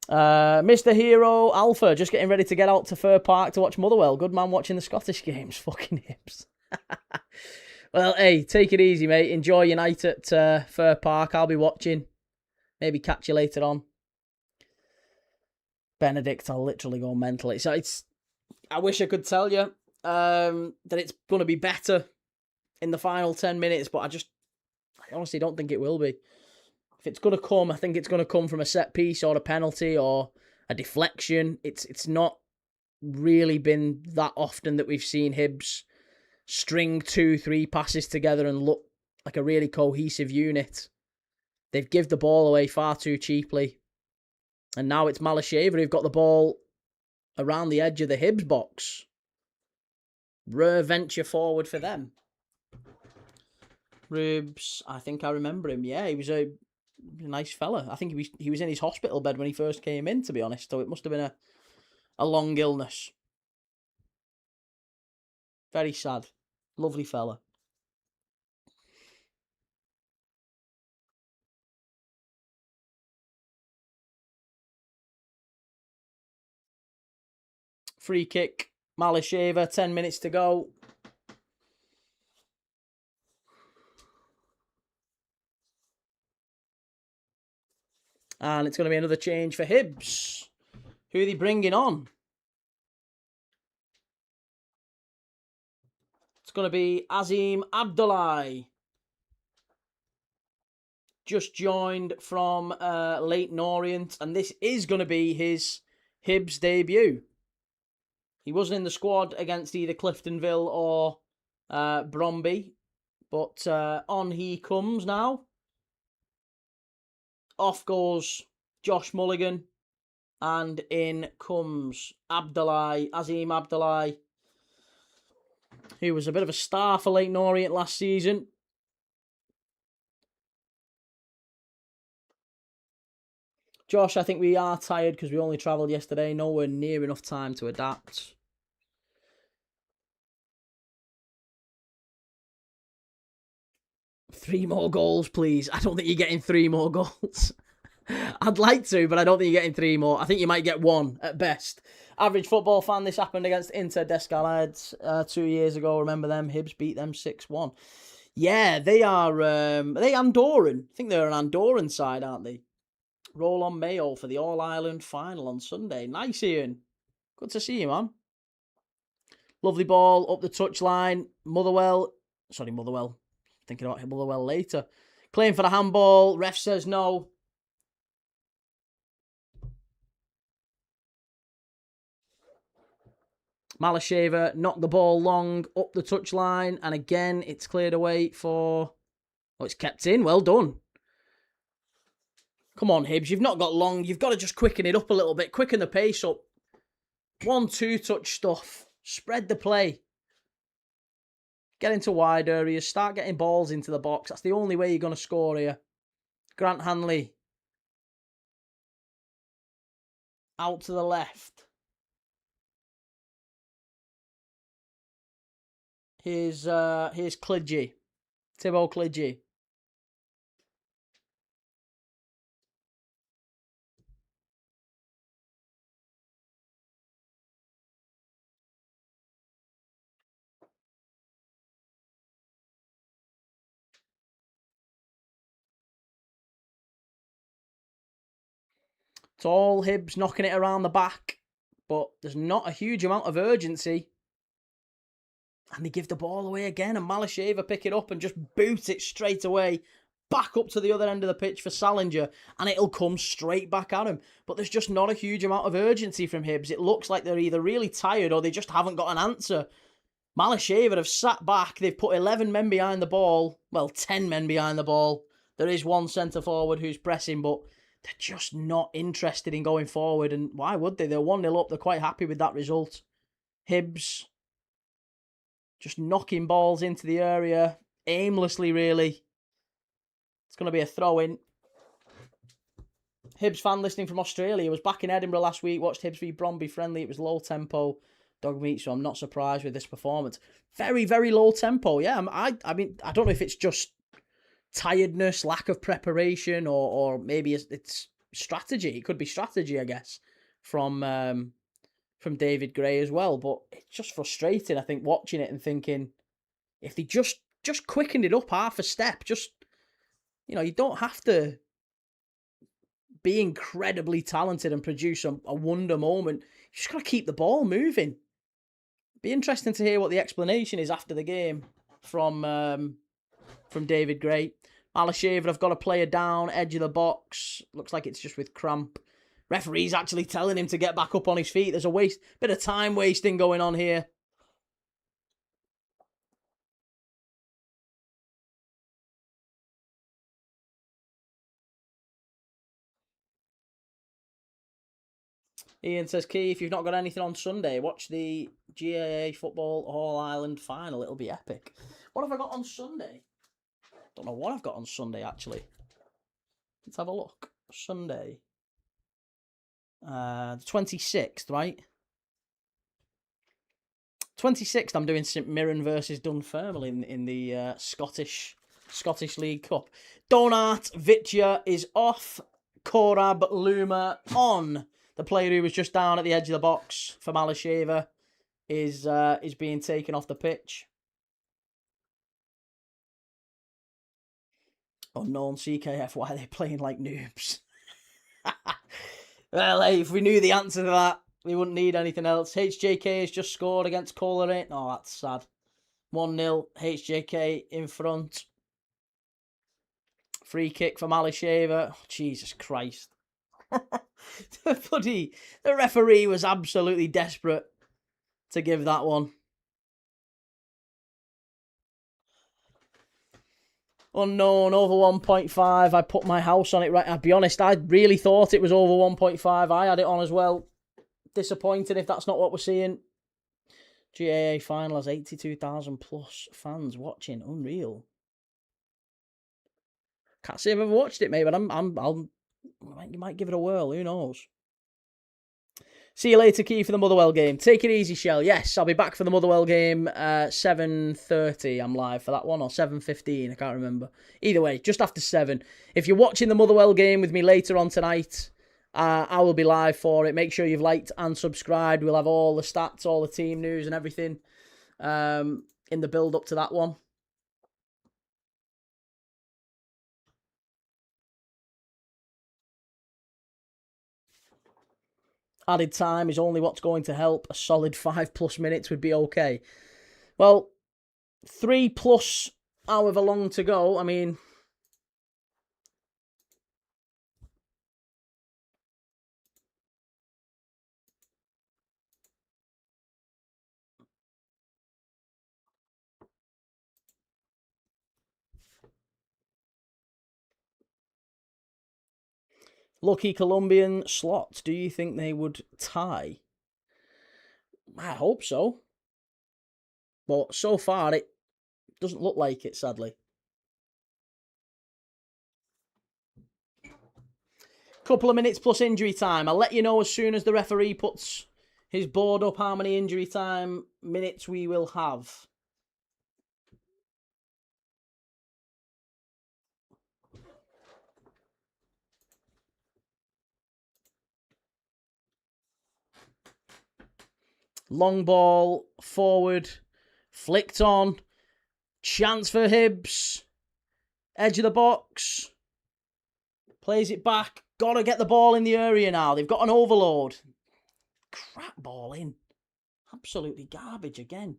Mr. Hero Alpha, just getting ready to get out to Fir Park to watch Motherwell. Good man watching the Scottish games. Fucking Hibs. Well, hey, take it easy, mate. Enjoy your night at Fir Park. I'll be watching. Maybe catch you later on. Benedict, I'll literally go mental. I wish I could tell you that it's going to be better in the final 10 minutes, but I honestly don't think it will be. If it's going to come, I think it's going to come from a set piece or a penalty or a deflection. It's not really been that often that we've seen Hibs string 2-3 passes together and look like a really cohesive unit. They've given the ball away far too cheaply. And now it's Malisheva who've got the ball around the edge of the Hibs box. Rare venture forward for them. Rubes, I think I remember him. Yeah, he was a nice fella. I think he was in his hospital bed when he first came in, to be honest. So it must have been a long illness. Very sad. Lovely fella. Free kick. Malisheva, 10 minutes to go. And it's going to be another change for Hibs. Who are they bringing on? It's going to be Azim Abdullahi. Just joined from Leyton Orient. And this is going to be his Hibs debut. He wasn't in the squad against either Cliftonville or Bromby. But on he comes now. Off goes Josh Mulligan. And in comes Azim Abdullahi, who was a bit of a star for Leyton Orient last season. Josh, I think we are tired because we only travelled yesterday. Nowhere near enough time to adapt. Three more goals, please. I don't think you're getting 3 more goals. I'd like to, but I don't think you're getting 3 more. I think you might get 1 at best. Average football fan, this happened against Inter d'Escalade 2 years ago. Remember them? Hibs beat them 6-1. Yeah, they are they Andorran. I think they're an Andorran side, aren't they? Roll on Mayo for the All-Ireland final on Sunday. Nice, Ian. Good to see you, man. Lovely ball up the touchline. Motherwell. Thinking about Motherwell later. Claim for the handball. Ref says no. Malisheva knocked the ball long up the touchline, and again it's cleared away for... Oh, it's kept in. Well done. Come on, Hibs. You've not got long. You've got to just quicken it up a little bit. Quicken the pace up. 1-2 touch stuff. Spread the play. Get into wide areas. Start getting balls into the box. That's the only way you're going to score here. Grant Hanley. Out to the left. Here's Klidgy. Thibaut Klidgy. It's all Hibs knocking it around the back, but there's not a huge amount of urgency. And they give the ball away again, and Malisheva pick it up and just boot it straight away back up to the other end of the pitch for Salinger, and it'll come straight back at him. But there's just not a huge amount of urgency from Hibs. It looks like they're either really tired or they just haven't got an answer. Malisheva have sat back. They've put 11 men behind the ball. Well, 10 men behind the ball. There is one centre-forward who's pressing, but they're just not interested in going forward. And why would they? They're 1-0 up. They're quite happy with that result. Hibs just knocking balls into the area aimlessly, really. It's going to be a throw-in. Hibs fan listening from Australia was back in Edinburgh last week, watched Hibs v Bromby friendly. It was low tempo dog meat, so I'm not surprised with this performance. Very, very low tempo. Yeah, I mean, I don't know if it's just tiredness, lack of preparation, or maybe it's strategy. It could be strategy, I guess, from David Gray as well. But it's just frustrating, I think, watching it and thinking, if they just quickened it up half a step, just, you know, you don't have to be incredibly talented and produce a wonder moment. You just got to keep the ball moving. Be interesting to hear what the explanation is after the game from David Gray. Malisheva have got a player down, edge of the box. Looks like it's just with cramp. Referee's actually telling him to get back up on his feet. There's a bit of time wasting going on here. Ian says, Key, if you've not got anything on Sunday, watch the GAA Football All-Ireland final. It'll be epic. What have I got on Sunday? Don't know what I've got on Sunday, actually. Let's have a look. Sunday. The 26th, right? 26th, I'm doing St Mirren versus Dunfermline in the Scottish League Cup. Donat Vitya is off. Korab Luma on. The player who was just down at the edge of the box for Malisheva is being taken off the pitch. Unknown CKF, why are they playing like noobs? Well, hey, if we knew the answer to that, we wouldn't need anything else. HJK has just scored against Coleraine. Oh, that's sad. 1-0, HJK in front. Free kick for Malisheva. Oh, Jesus Christ. The referee was absolutely desperate to give that one. Unknown, over 1.5. I put my house on it right. I'll be honest, I really thought it was over 1.5. I had it on as well. Disappointed if that's not what we're seeing. GAA final has 82,000 plus fans watching. Unreal. Can't say I've ever watched it, mate, but you might give it a whirl. Who knows? See you later, Key, for the Motherwell game. Take it easy, Shell. Yes, I'll be back for the Motherwell game 7:30. I'm live for that one, or 7:15. I can't remember. Either way, just after 7. If you're watching the Motherwell game with me later on tonight, I will be live for it. Make sure you've liked and subscribed. We'll have all the stats, all the team news and everything in the build-up to that one. Added time is only what's going to help. A solid 5+ minutes would be okay. Well, 3+ however long to go. I mean, Lucky Colombian slot. Do you think they would tie? I hope so. But so far, it doesn't look like it, sadly. Couple of minutes plus injury time. I'll let you know as soon as the referee puts his board up how many injury time minutes we will have. Long ball, forward, flicked on. Chance for Hibs. Edge of the box. Plays it back. Got to get the ball in the area now. They've got an overload. Crap ball in. Absolutely garbage again.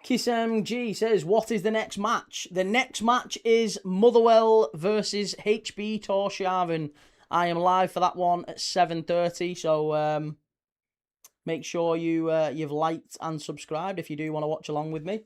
Kisem G says, what is the next match? The next match is Motherwell versus HB Torshavn. I am live for that one at 7:30, so make sure you've liked and subscribed if you do want to watch along with me.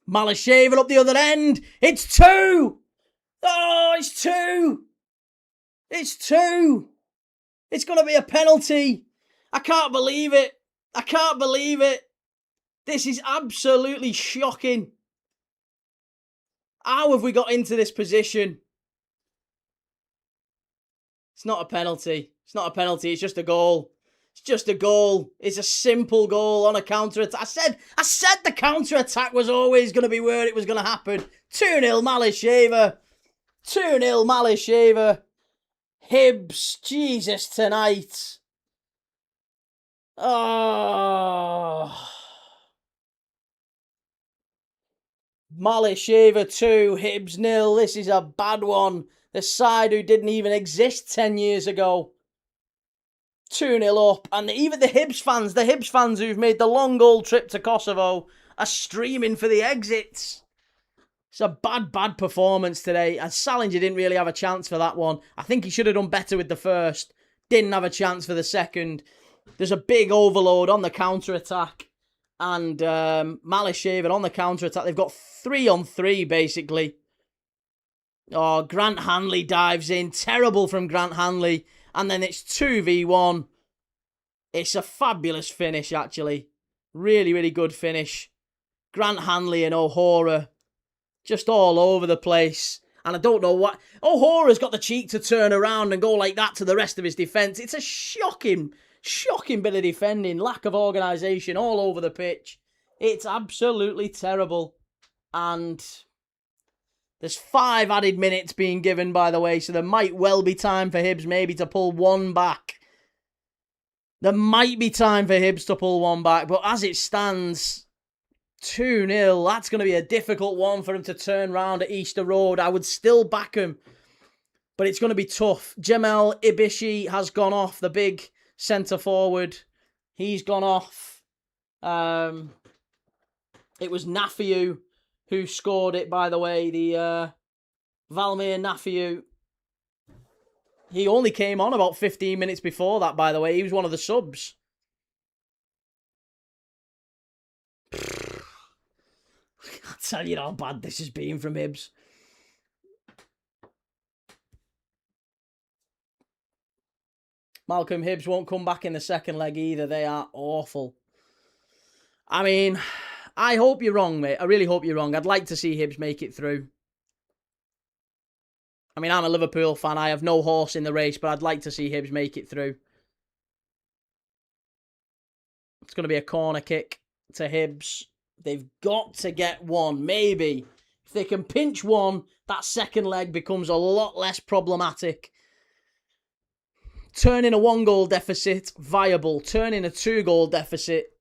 Malisheva up the other end. It's 2. Oh, it's 2. It's 2. It's going to be a penalty. I can't believe it. I can't believe it. This is absolutely shocking. How have we got into this position? It's not a penalty. It's not a penalty. It's just a goal. It's just a goal. It's a simple goal on a counter-attack. I said the counter-attack was always going to be where it was going to happen. 2-0 Malisheva. 2-0 Malisheva. Hibs. Jesus tonight. Oh. Malisheva 2, Hibs 0. This is a bad one. The side who didn't even exist 10 years ago. 2-0 up. And even the Hibs fans who've made the long old trip to Kosovo are streaming for the exits. It's a bad performance today. And Salinger didn't really have a chance for that one. I think he should have done better with the first. Didn't have a chance for the second. There's a big overload on the counter-attack. And Malisheva on the counter-attack. They've got 3-on-3 basically. Oh, Grant Hanley dives in. Terrible from Grant Hanley. And then it's 2v1. It's a fabulous finish, actually. Really, really good finish. Grant Hanley and O'Hora just all over the place. And I don't know what... O'Hora's got the cheek to turn around and go like that to the rest of his defence. It's a shocking bit of defending. Lack of organisation all over the pitch. It's absolutely terrible. And... there's 5 added minutes being given, by the way, so there might well be time for Hibs maybe to pull one back. There might be time for Hibs to pull one back, but as it stands, 2-0, that's going to be a difficult one for him to turn round at Easter Road. I would still back him, but it's going to be tough. Jamal Ibishi has gone off, the big centre-forward. He's gone off. It was Nafiu who scored it, by the way, the Vladimir Nafiu. He only came on about 15 minutes before that, by the way. He was one of the subs. I tell you how bad this has been from Hibs. Malcolm, Hibs won't come back in the second leg either. They are awful. I mean... I hope you're wrong, mate. I really hope you're wrong. I'd like to see Hibs make it through. I mean, I'm a Liverpool fan. I have no horse in the race, but I'd like to see Hibs make it through. It's going to be a corner kick to Hibs. They've got to get one, maybe. If they can pinch one, that second leg becomes a lot less problematic. Turning a 1-goal deficit, viable. Turning a 2-goal deficit,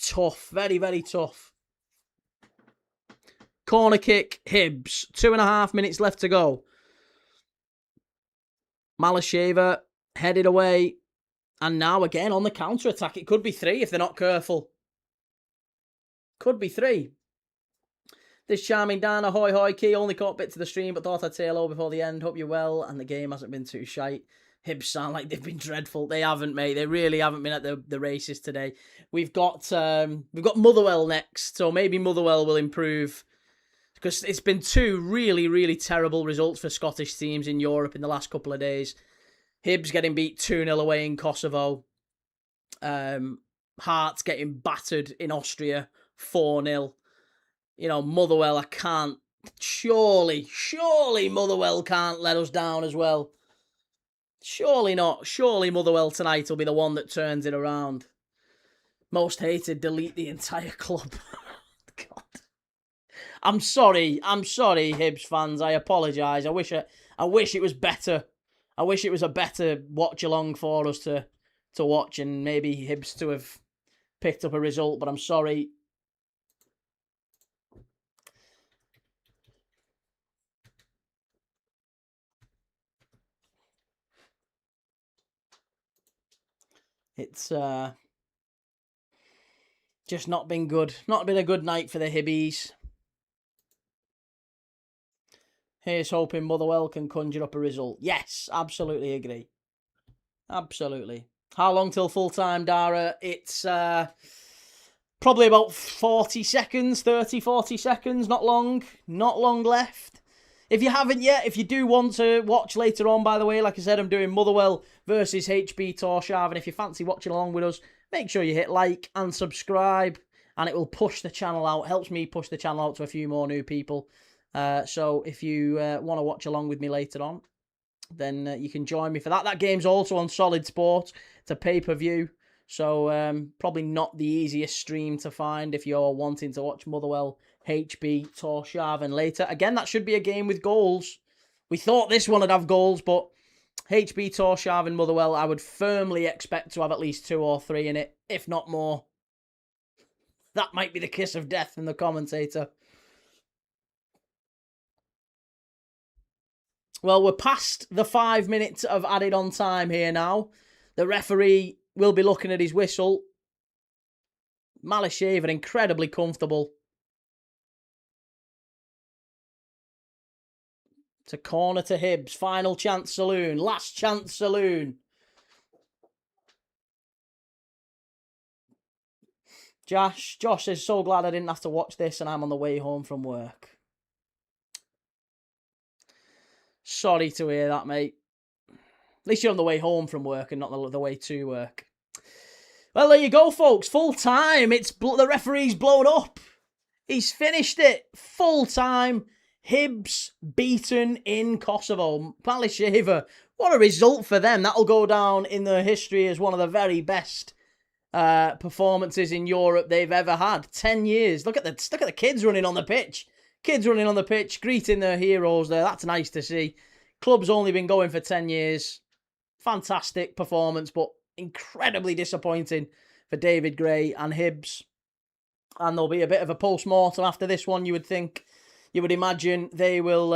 tough. Very, very tough. Corner kick, Hibs. 2.5 minutes left to go. Malisheva headed away. And now again on the counter-attack. It could be 3 if they're not careful. Could be 3. This charming Dan, ahoy hoy key, only caught bits of the stream, but thought I'd say hello before the end. Hope you're well, and the game hasn't been too shite. Hibs sound like they've been dreadful. They haven't, mate. They really haven't been at the races today. We've got Motherwell next, so maybe Motherwell will improve. Because it's been 2 really, really terrible results for Scottish teams in Europe in the last couple of days. Hibs getting beat 2-0 away in Kosovo. Hearts getting battered in Austria 4-0. You know, Motherwell, I can't... Surely Motherwell can't let us down as well. Surely not. Surely Motherwell tonight will be the one that turns it around. Most hated, delete the entire club. God. I'm sorry, Hibs fans. I apologise. I wish it was better. I wish it was a better watch along for us to watch and maybe Hibs to have picked up a result, but I'm sorry. It's just not been good. Not been a good night for the Hibbies. Here's hoping Motherwell can conjure up a result. Yes, absolutely agree. Absolutely. How long till full time, Dara? It's probably about 40 seconds, 30, 40 seconds. Not long. Not long left. If you haven't yet, if you do want to watch later on, by the way, like I said, I'm doing Motherwell versus HB Torshavn. And if you fancy watching along with us, make sure you hit like and subscribe. And it will push the channel out. Helps me push the channel out to a few more new people. So if you want to watch along with me later on, then you can join me for that. That game's also on Solid Sport. It's a pay-per-view. So probably not the easiest stream to find if you're wanting to watch Motherwell HB Torshavn later. Again, that should be a game with goals. We thought this one would have goals, but HB Torshavn Motherwell, I would firmly expect to have at least 2 or 3 in it, if not more. That might be the kiss of death from the commentator. Well, we're past the 5 minutes of added on time here now. The referee will be looking at his whistle. Malisheva incredibly comfortable. It's a corner to Hibs. Final chance saloon. Last chance saloon. Josh is so glad I didn't have to watch this and I'm on the way home from work. Sorry to hear that, mate. At least you're on the way home from work and not the way to work. Well, there you go, folks. Full time. The referee's blown up. He's finished it. Full time. Hibs beaten in Kosovo. Malisheva. What a result for them. That'll go down in the history as one of the very best performances in Europe they've ever had. 10 years. Look at the kids running on the pitch. Kids running on the pitch, greeting their heroes there. That's nice to see. Club's only been going for 10 years. Fantastic performance, but incredibly disappointing for David Gray and Hibs. And there'll be a bit of a post-mortem after this one, you would think. You would imagine they will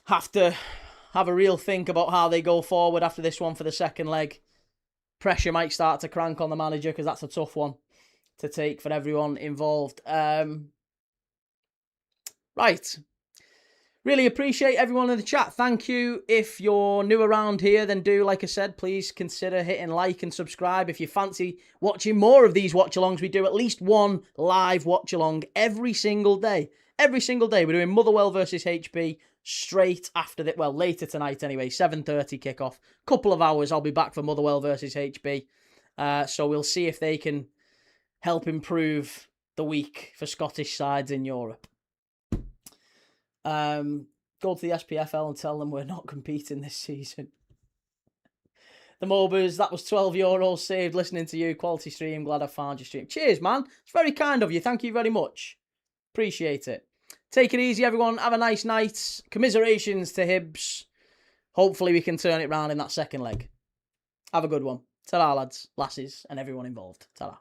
have to have a real think about how they go forward after this one for the second leg. Pressure might start to crank on the manager because that's a tough one to take for everyone involved. Right. Really appreciate everyone in the chat. Thank you. If you're new around here, then do, like I said, please consider hitting like and subscribe. If you fancy watching more of these watch-alongs, we do at least one live watch-along every single day. Every single day. We're doing Motherwell versus HB straight after the, well, later tonight anyway, 7:30 kickoff. Couple of hours, I'll be back for Motherwell versus HB. So we'll see if they can help improve the week for Scottish sides in Europe. Go to the SPFL and tell them we're not competing this season. The Mobers, that was €12 saved listening to you. Quality stream, glad I found your stream. Cheers, man. It's very kind of you. Thank you very much. Appreciate it. Take it easy, everyone. Have a nice night. Commiserations to Hibs. Hopefully we can turn it round in that second leg. Have a good one. Ta-ra, lads, lasses, and everyone involved. Ta-ra.